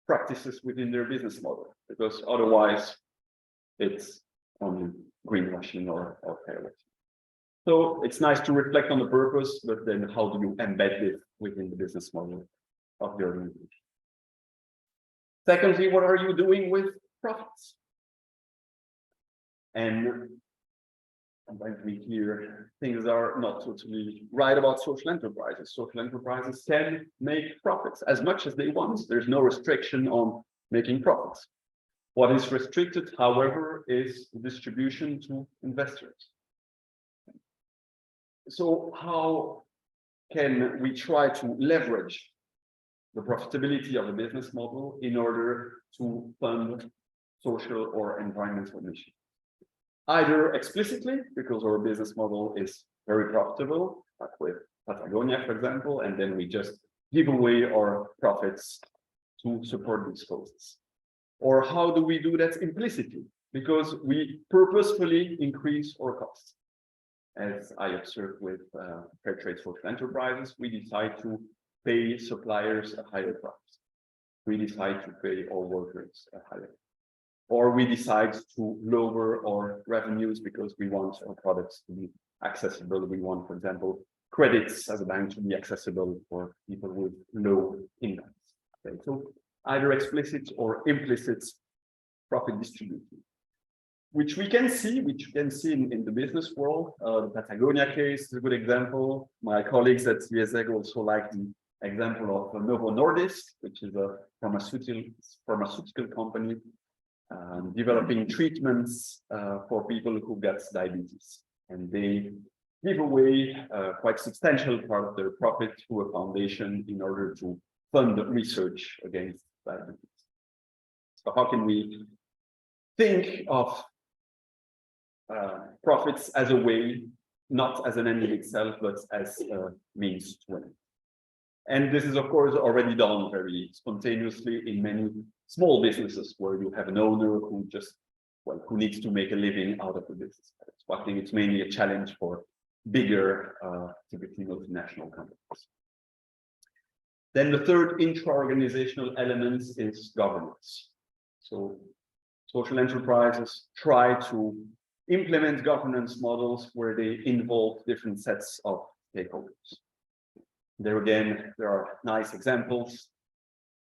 practices, within their business model, because otherwise it's only greenwashing or fairwashing. So it's nice to reflect on the purpose, but then how do you embed it within the business model of the organization? Secondly, what are you doing with profits? And sometimes we hear things are not totally right about social enterprises. Social enterprises can make profits as much as they want. There's no restriction on making profits. What is restricted, however, is the distribution to investors. So how can we try to leverage the profitability of the business model in order to fund social or environmental missions? Either explicitly, because our business model is very profitable, like with Patagonia, for example, and then we just give away our profits to support these causes. Or how do we do that implicitly? Because we purposefully increase our costs. As I observed with fair trade social enterprises, we decide to pay suppliers a higher price. We decide to pay our workers a higher. Or we decide to lower our revenues because we want our products to be accessible. We want, for example, credits as a bank to be accessible for people with low incomes. Okay, so either explicit or implicit profit distribution, which we can see in the business world. The Patagonia case is a good example. My colleagues at CSEG also like the example of Novo Nordisk, which is a pharmaceutical company developing treatments for people who get diabetes. And they give away quite substantial part of their profit to a foundation in order to fund research against diabetes. So how can we think of profits as a way, not as an end in itself, but as a means to an end? And this is, of course, already done very spontaneously in many small businesses where you have an owner who just, well, who needs to make a living out of the business. So I think it's mainly a challenge for bigger, typically multinational companies. Then the third intra-organizational element is governance. So social enterprises try to implement governance models where they involve different sets of stakeholders. There again, there are nice examples.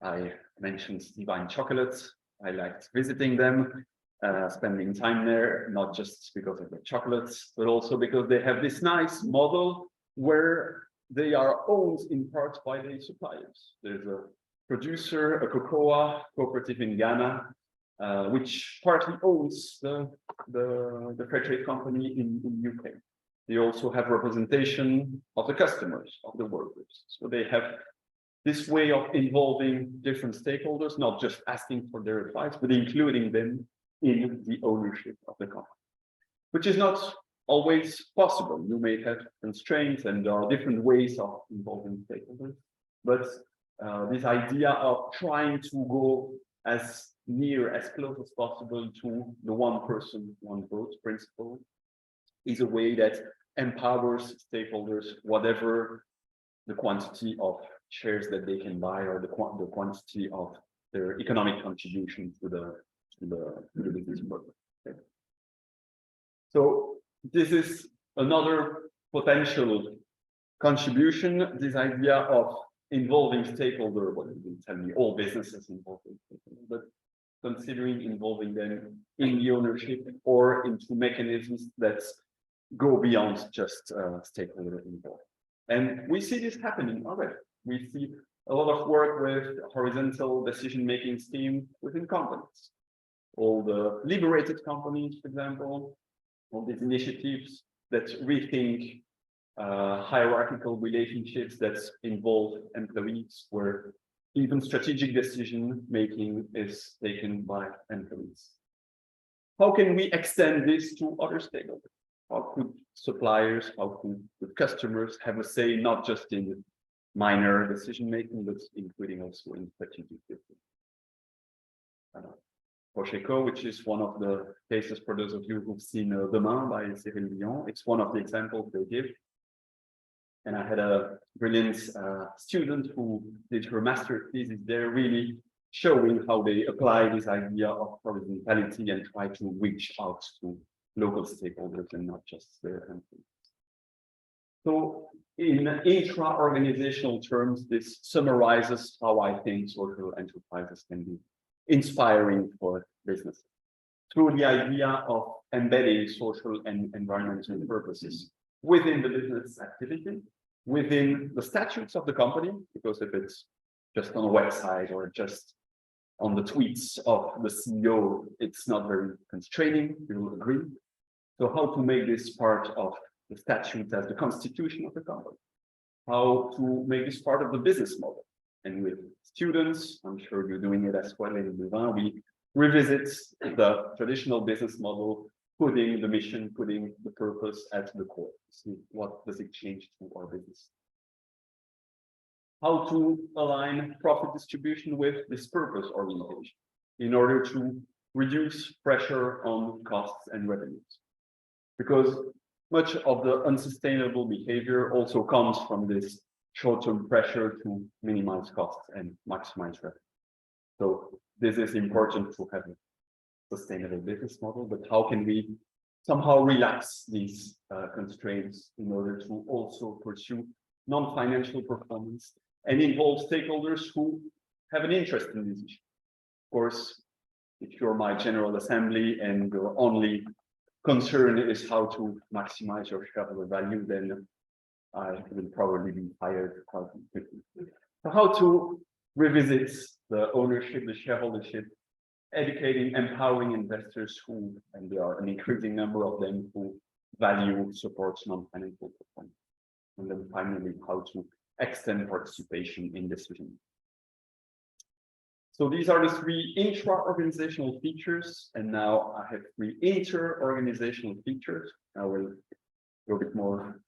I mentioned Louvain chocolates. I liked visiting them, spending time there, not just because of the chocolates, but also because they have this nice model where they are owned in part by the suppliers. There's a producer, a cocoa cooperative in Ghana, which partly owns the fair trade company in UK. They also have representation of the customers, of the workers. So they have this way of involving different stakeholders, not just asking for their advice, but including them in the ownership of the company, which is not always possible. You may have constraints and there are different ways of involving stakeholders, but this idea of trying to go as near, as close as possible to the one person, one vote principle is a way that empowers stakeholders, whatever the quantity of shares that they can buy or the quantity of their economic contribution to the business purpose. Okay. So this is another potential contribution, this idea of involving stakeholder, well, you can tell me all businesses involving stakeholder, but considering involving them in the ownership or into mechanisms that go beyond just stakeholder involvement. And we see this happening already. We see a lot of work with horizontal decision-making scheme within companies. All the liberated companies, for example, all these initiatives that rethink hierarchical relationships that involve employees, where even strategic decision-making is taken by employees. How can we extend this to other stakeholders? How could suppliers, how could customers have a say, not just in minor decision-making, but including also in strategic decisions? Francqui, which is one of the cases for those of you who've seen Demain by Cyril Dion, it's one of the examples they give. And I had a brilliant student who did her master thesis there, really showing how they apply this idea of horizontality and try to reach out to local stakeholders and not just their employees. So in intra-organizational terms, this summarizes how I think social enterprises can be inspiring for business through the idea of embedding social and environmental purposes within the business activity, within the statutes of the company, because if it's just on a website or just on the tweets of the CEO, it's not very constraining, you will agree. So how to make this part of the statute as the constitution of the company? How to make this part of the business model? And with students, I'm sure you're doing it as well in Louvain, we revisit the traditional business model, putting the mission, putting the purpose at the core. See what does it change to our business how to align profit distribution with this purpose orientation in order to reduce pressure on costs and revenues. Because much of the unsustainable behavior also comes from this short-term pressure to minimize costs and maximize revenue. So this is important to have a sustainable business model, but how can we somehow relax these constraints in order to also pursue non-financial performance and involve stakeholders who have an interest in this issue? Of course, if you're my General Assembly and your only concern is how to maximize your shareholder value, then I will probably be fired quite quickly. So how to revisit the ownership, the shareholdership, educating, empowering investors who, and there are an increasing number of them, who value, supports non-financial performance. And then finally, how to extend participation in decision. So these are the three intra-organizational features, and now I have three inter-organizational features. I will go a bit more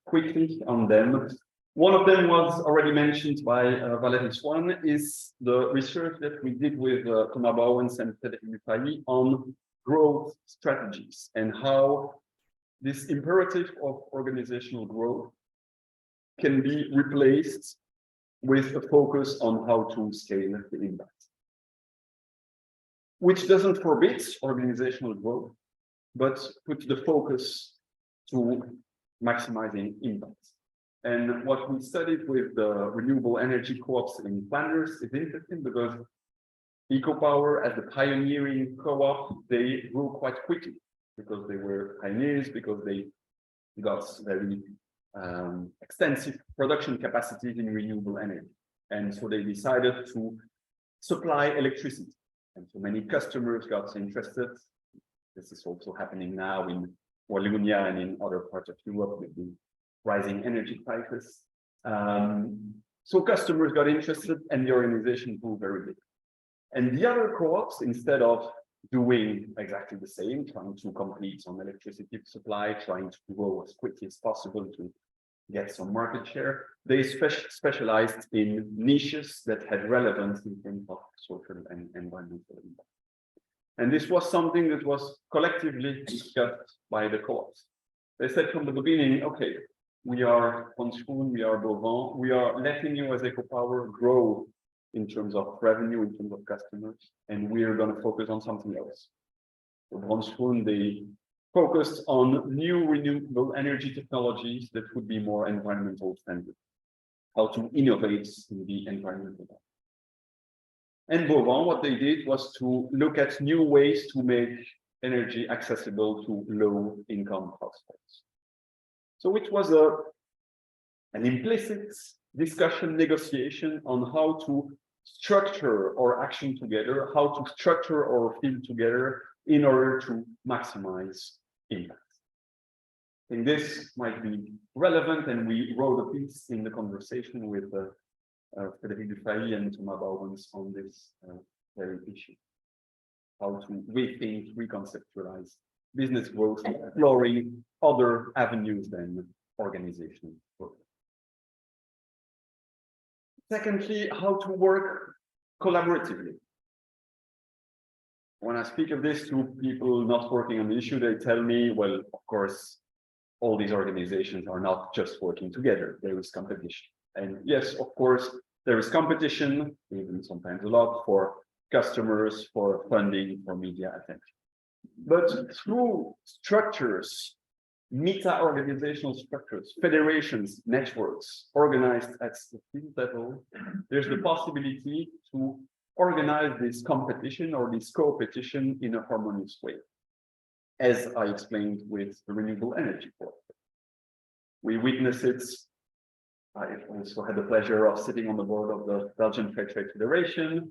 quickly on them. One of them was already mentioned by Valérie Swan, is the research that we did with Thomas Bouwens and Frédéric Dufay on growth strategies and how this imperative of organizational growth can be replaced with a focus on how to scale the impact, which doesn't forbid organizational growth, but put the focus to maximizing impact. And what we studied with the renewable energy co-ops in Flanders is interesting because EcoPower, as the pioneering co-op, they grew quite quickly because they were pioneers, because they got very extensive production capacities in renewable energy. And so they decided to supply electricity. And so many customers got interested. This is also happening now in Wallonia and in other parts of Europe with the rising energy prices. So customers got interested and the organization grew very big. And the other co-ops, instead of doing exactly the same, trying to compete on electricity supply, trying to grow as quickly as possible to get some market share, they specialized in niches that had relevance in terms of social and environmental impact. And this was something that was collectively discussed by the co-ops. They said from the beginning, okay, we are Francqui, we are Louvain, we are letting you as EcoPower grow in terms of revenue, in terms of customers, and we are going to focus on something else. So Francqui, they focused on new renewable energy technologies that would be more environmental friendly, how to innovate in the environmental. And Louvain, what they did was to look at new ways to make energy accessible to low-income households. So it was an implicit discussion, negotiation on how to structure our action together, how to structure our field together in order to maximize impact. I think this might be relevant, and we wrote a piece in the conversation with Frédéric Dufay and Thomas Bouwens on this very issue. How to rethink, reconceptualize business growth, exploring other avenues than organizational growth. Secondly, how to work collaboratively. When I speak of this to people not working on the issue, they tell me, well, of course, all these organizations are not just working together. There is competition. And yes, of course, there is competition, even sometimes a lot, for customers, for funding, for media attention. But through structures, meta-organizational structures, federations, networks, organized at the field level, there's the possibility to organize this competition or this co-petition in a harmonious way, as I explained with the renewable energy project. We witness it. I also had the pleasure of sitting on the board of the Belgian Fair Trade Federation.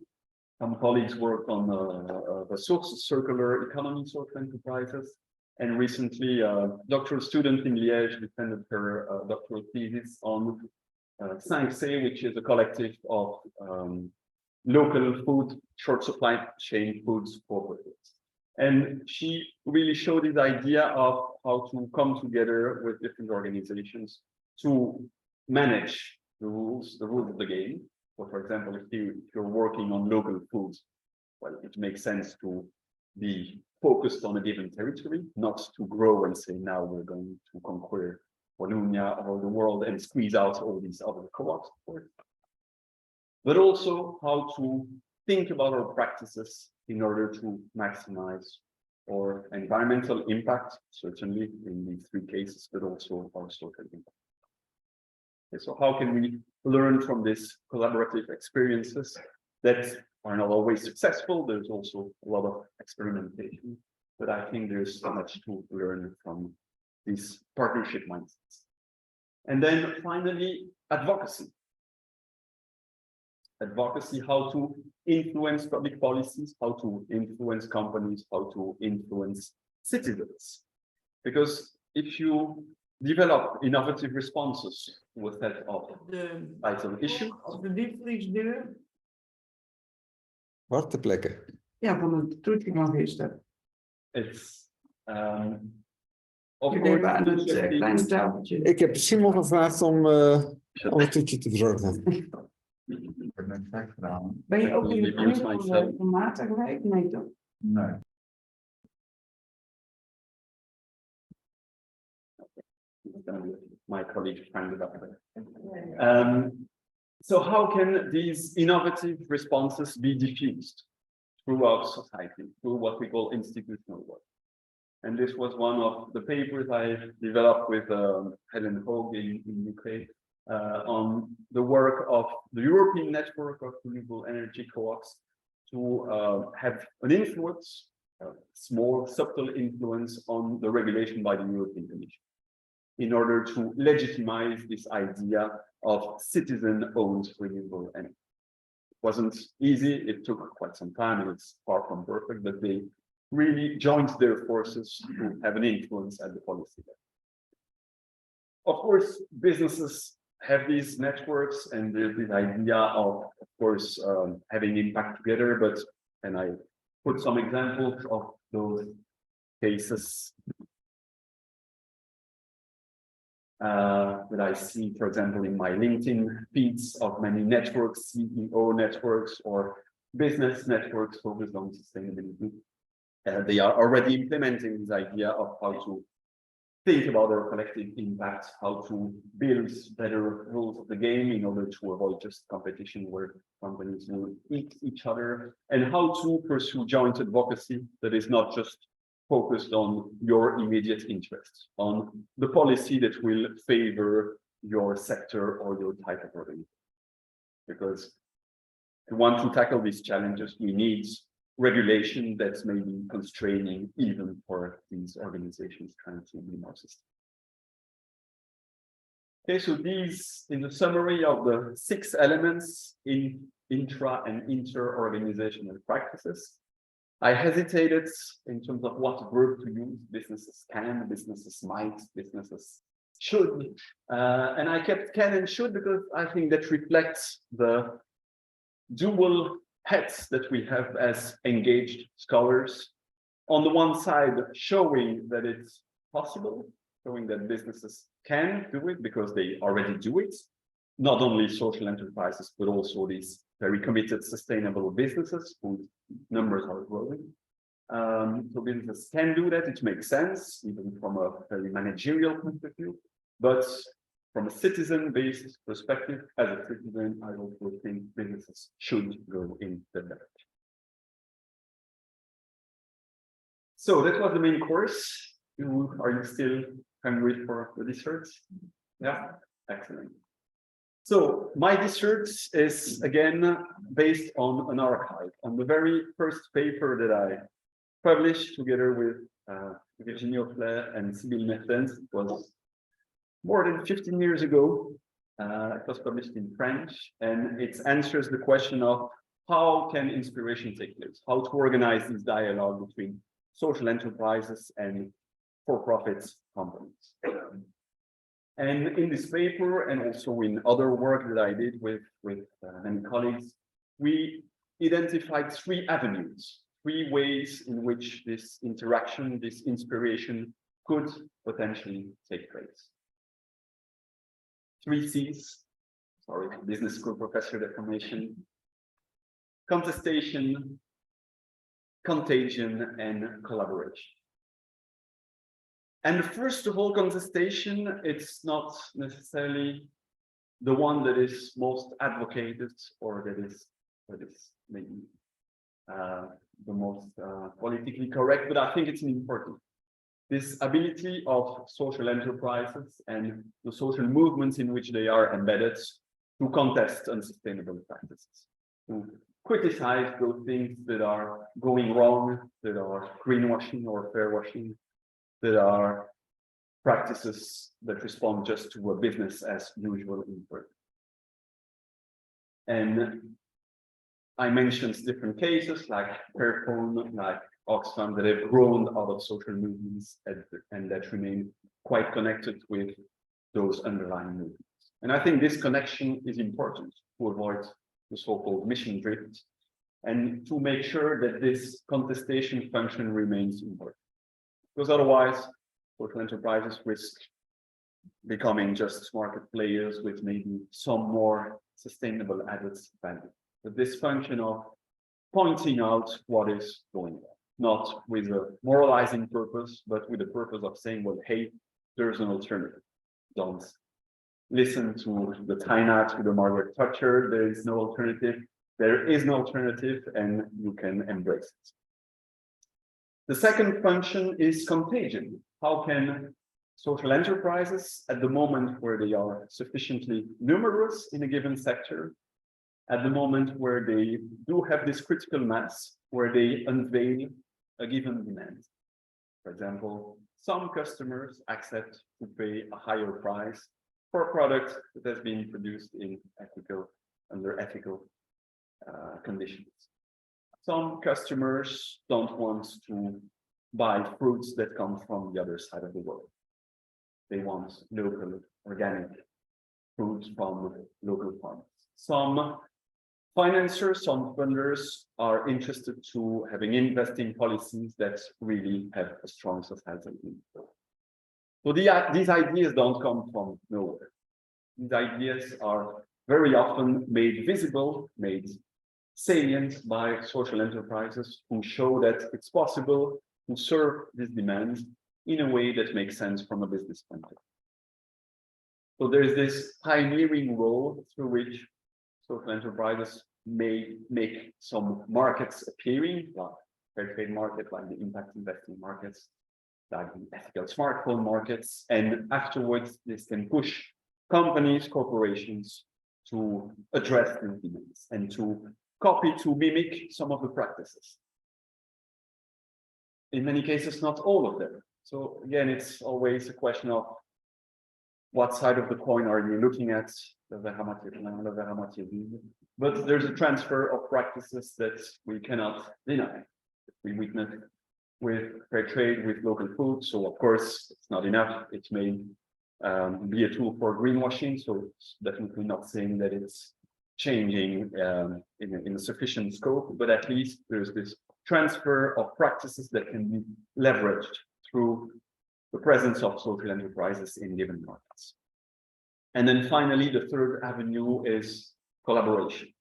Some colleagues worked on the circular economy sort of enterprises. And recently, a doctoral student in Liège defended her doctoral thesis on Francqui, which is a collective of local food, short supply chain foods cooperatives. And she really showed this idea of how to come together with different organizations to manage the rules of the game. So for example, if you're working on local foods, well, it makes sense to be focused on a given territory, not to grow and say, now we're going to conquer Wallonia or the world and squeeze out all these other co-ops, of course. But also how to think about our practices in order to maximize our environmental impact, certainly in these three cases, but also our social impact. Okay, so how can we learn from these collaborative experiences that are not always successful? There's also a lot of experimentation, but I think there's so much to learn from these partnership mindsets. And then finally, advocacy. Advocacy, how to influence public policies, how to influence companies, how to influence citizens. Because if you develop innovative responses to a set of vital issues.
Op de diepvriesdeur.
Warteplekken.
Ja, van de toeting van gisteren.
It's of
Ik
course
denk aan het
interesting.
kleine tafeltje.
Ik heb Simon gevraagd om een toetje te verzorgen.
Ben je ook in de
Reviews
groep
myself.
van Maarten geweest? Nee, toch?
Nee.
My colleague found it up there. So how can these innovative responses be diffused throughout society, through what we call institutional work? And this was one of the papers I developed with Helen Hogue in UK on the work of the European network of renewable energy co-ops to have an influence, a small subtle influence on the regulation by the European Commission, in order to legitimize this idea of citizen-owned renewable energy. It wasn't easy, it took quite some time, and it's far from perfect, but they really joined their forces to have an influence at the policy level. Of course, businesses have these networks, and there's this idea of course, having impact together, but, and I put some examples of those cases that I see, for example, in my LinkedIn feeds of many networks, CEO networks or business networks focused on sustainability. They are already implementing this idea of how to think about our collective impact, how to build better rules of the game in order to avoid just competition where companies will eat each other, and how to pursue joint advocacy that is not just focused on your immediate interests, on the policy that will favor your sector or your type of organization. Because if we want to tackle these challenges, we need regulation that's maybe constraining even for these organizations trying to be more sustainable. Okay, so these is a summary of the 6 elements in intra and inter-organizational practices. I hesitated in terms of what verb to use. Businesses can, businesses might, businesses should. And I kept can and should because I think that reflects the dual hats that we have as engaged scholars. On the one side, showing that it's possible, showing that businesses can do it because they already do it. Not only social enterprises, but also these very committed, sustainable businesses whose numbers are growing. So businesses can do that, it makes sense, even from a very managerial point of view. But from a citizen-based perspective, as a citizen, I also think businesses should go in that direction. So that was the main course. Are you still hungry for the dessert? Yeah, excellent. So my research is again based on an archive. On the very first paper that I published together with Virginie Offlet and Sibylle Mertens, it was more than 15 years ago. It was published in French, and it answers the question of how can inspiration take place, how to organize this dialogue between social enterprises and for-profit companies. And in this paper, and also in other work that I did with many colleagues, we identified 3 avenues, 3 ways in which this interaction, this inspiration could potentially take place. 3 C's, sorry, business school professor deformation, contestation, contagion, and collaboration. And first of all, contestation, it's not necessarily the one that is most advocated or that is maybe the most politically correct, but I think it's important. This ability of social enterprises and the social movements in which they are embedded to contest unsustainable practices, to criticize those things that are going wrong, that are greenwashing or fairwashing, that are practices that respond just to a business as usual input. And I mentioned different cases like Fairphone, like Oxfam, that have grown out of social movements and that remain quite connected with those underlying movements. And I think this connection is important to avoid the so-called mission drift and to make sure that this contestation function remains important. Because otherwise, social enterprises risk becoming just market players with maybe some more sustainable added value. But this function of pointing out what is going on, not with a moralizing purpose, but with the purpose of saying, well, hey, there's an alternative. Don't listen to the Tina, to the Margaret Thatcher. There is no alternative. There is no alternative, and you can embrace it. The second function is contagion. How can social enterprises, at the moment where they are sufficiently numerous in a given sector, at the moment where they do have this critical mass, where they unveil a given demand. For example, some customers accept to pay a higher price for a product that has been produced in under ethical conditions. Some customers don't want to buy fruits that come from the other side of the world. They want local, organic fruit from local farmers. Some financiers, some funders are interested to having investing policies that really have a strong societal impact. So these ideas don't come from nowhere. These ideas are very often made visible, made salient by social enterprises who show that it's possible to serve this demand in a way that makes sense from a business point of view. So there's this pioneering role through which social enterprises may make some markets appearing, like fair trade market, like the impact investing markets, like the ethical smartphone markets, and afterwards this can push companies, corporations to address these demands and to copy, to mimic some of the practices. In many cases, not all of them. So again, it's always a question of what side of the coin are you looking at? But there's a transfer of practices that we cannot deny. We witness with fair trade, with local food. So of course, it's not enough. It may be a tool for greenwashing. So it's definitely not saying that it's changing in a sufficient scope, but at least there's this transfer of practices that can be leveraged through the presence of social enterprises in given markets. And then finally, the third avenue is collaboration,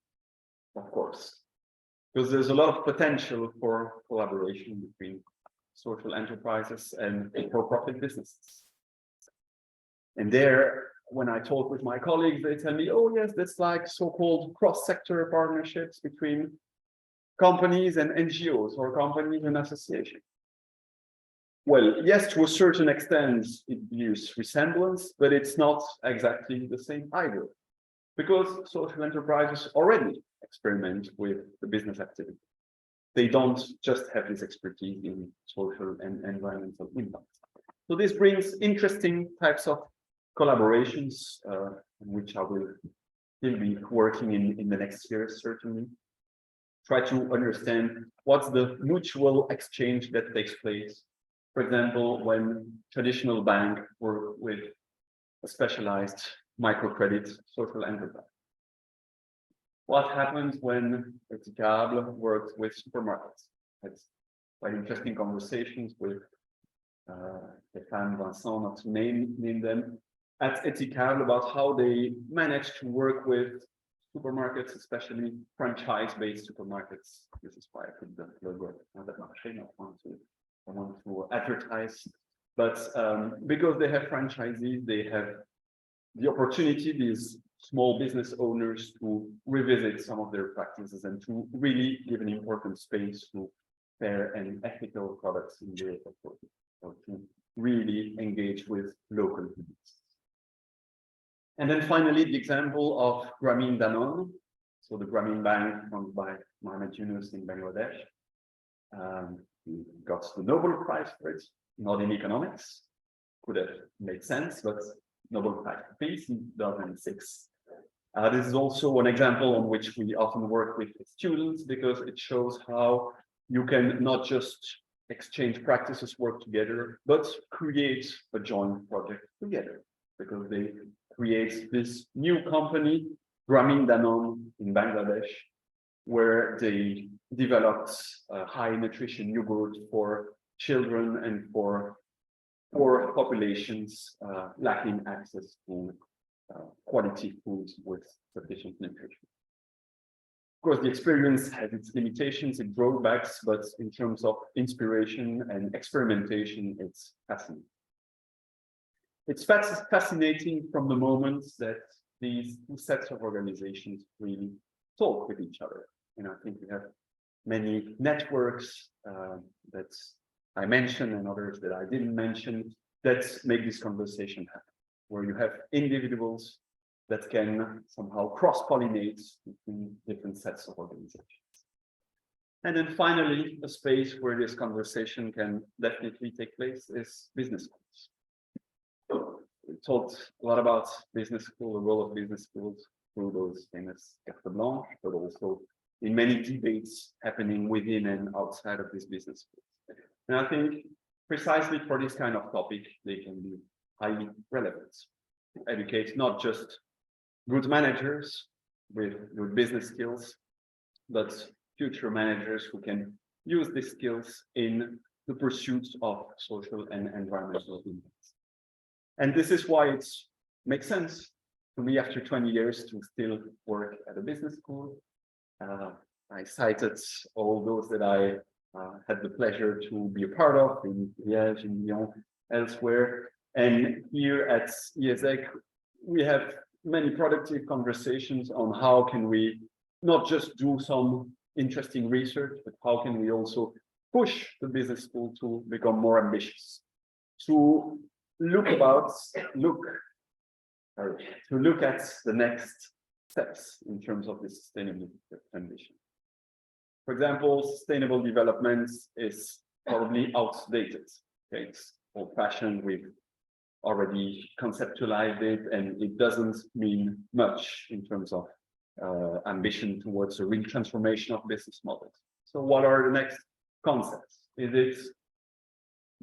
of course, because there's a lot of potential for collaboration between social enterprises and for-profit businesses. And there, when I talk with my colleagues, they tell me, oh yes, that's like so-called cross-sector partnerships between companies and NGOs or companies and associations. Well, yes, to a certain extent, it bears resemblance, but it's not exactly the same either, because social enterprises already experiment with the business activity. They don't just have this expertise in social and environmental impact. So this brings interesting types of collaborations, which I will still be working in the next years, certainly. Try to understand what's the mutual exchange that takes place. For example, when traditional banks work with a specialized microcredit social enterprise. What happens when UCLouvain works with supermarkets? It's quite interesting conversations with Stéphane, Vincent, not to name them, at Ethical about how they manage to work with supermarkets, especially franchise-based supermarkets. This is why I put the logo on that machine. I want to advertise, but because they have franchisees, they have the opportunity, these small business owners, to revisit some of their practices and to really give an important space to fair and ethical products in their portfolio, so to really engage with local communities. And then finally, the example of Grameen Danone, so the Grameen Bank funded by Mohamed Yunus in Bangladesh. He got the Nobel Prize for it, not in economics, could have made sense, but Nobel Prize for Peace in 2006. This is also an example on which we often work with students, because it shows how you can not just exchange practices, work together, but create a joint project together, because they create this new company, Grameen Danone in Bangladesh, where they developed high nutrition yogurt for children and for poor populations lacking access to quality foods with sufficient nutrition. Of course, the experience has its limitations, its drawbacks, but in terms of inspiration and experimentation, it's fascinating. It's fascinating from the moment that these two sets of organizations really talk with each other. And I think we have many networks that I mentioned and others that I didn't mention that make this conversation happen, where you have individuals that can somehow cross-pollinate between different sets of organizations. And then finally, a space where this conversation can definitely take place is business schools. We talked a lot about business school, the role of business schools through those famous carte blanche, but also in many debates happening within and outside of these business schools. And I think precisely for this kind of topic, they can be highly relevant. Educate not just good managers with good business skills, but future managers who can use these skills in the pursuit of social and environmental impacts. And this is why it makes sense to me after 20 years to still work at a business school. I cited all those that I had the pleasure to be a part of in Liège, in Lyon, elsewhere. And here at IESEC, we have many productive conversations on how can we not just do some interesting research, but how can we also push the business school to become more ambitious, to look at the next steps in terms of the sustainability transition. For example, sustainable development is probably outdated. Okay? It's old-fashioned. We've already conceptualized it, and it doesn't mean much in terms of ambition towards a real transformation of business models. So what are the next concepts? Is it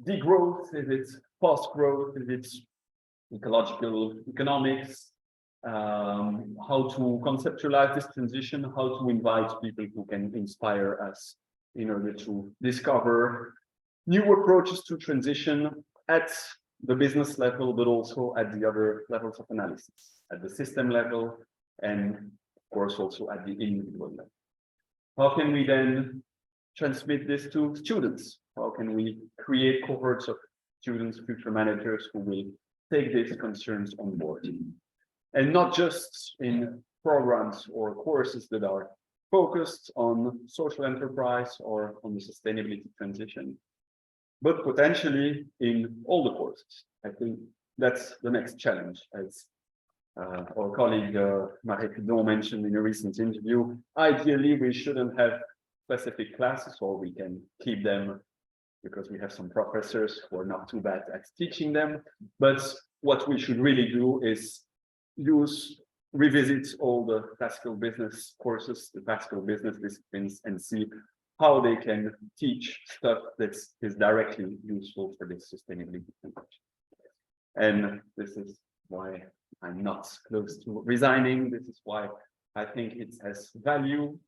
degrowth? Is it post-growth? Is it ecological economics? How to conceptualize this transition? How to invite people who can inspire us in order to discover new approaches to transition at the business level, but also at the other levels of analysis, at the system level, and of course also at the individual level. How can we then transmit this to students? How can we create cohorts of students, future managers who will take these concerns on board? And not just in programs or courses that are focused on social enterprise or on the sustainability transition, but potentially in all the courses. I think that's the next challenge, as our colleague Marie Pidon mentioned in a recent interview. Ideally, we shouldn't have specific classes, or we can keep them because we have some professors who are not too bad at teaching them. But what we should really do is revisit all the classical business courses, the classical business disciplines, and see how they can teach stuff that is directly useful for this sustainability transition. And this is why I'm not close to resigning. This is why I think it has value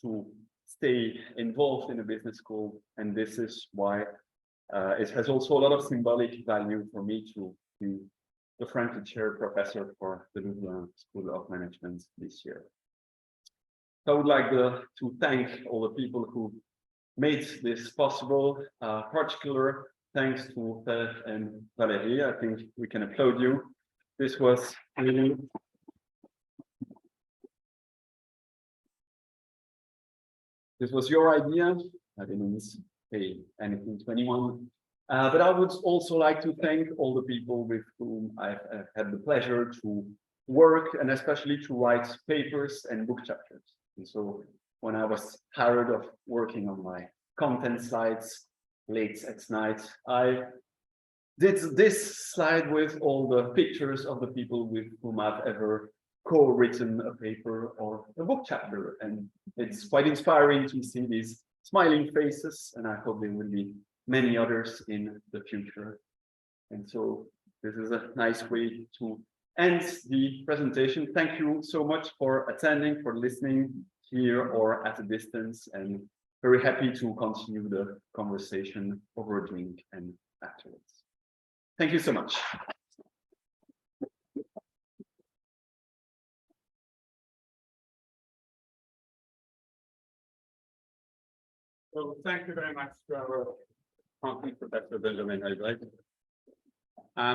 to stay involved in a business school. And this is why it has also a lot of symbolic value for me to be the Francqui Chair Professor for the Louvain School of Management this year. So I would like to thank all the people who made this possible. Particular thanks to Père and Valérie. I think we can applaud you. This was really your idea. I didn't say anything to anyone. But I would also like to thank all the people with whom I've had the pleasure to work, and especially to write papers and book chapters. And so when I was tired of working on my content slides late at night, I did this slide with all the pictures of the people with whom I've ever co-written a paper or a book chapter. And it's quite inspiring to see these smiling faces, and I hope there will be many others in the future. And so this is a nice way to end the presentation. Thank you so much for attending, for listening here or at a distance, and very happy to continue the conversation over a drink and afterwards. Thank you so much.
So thank you very much to our Francqui Professor Benjamin Huybrechts. And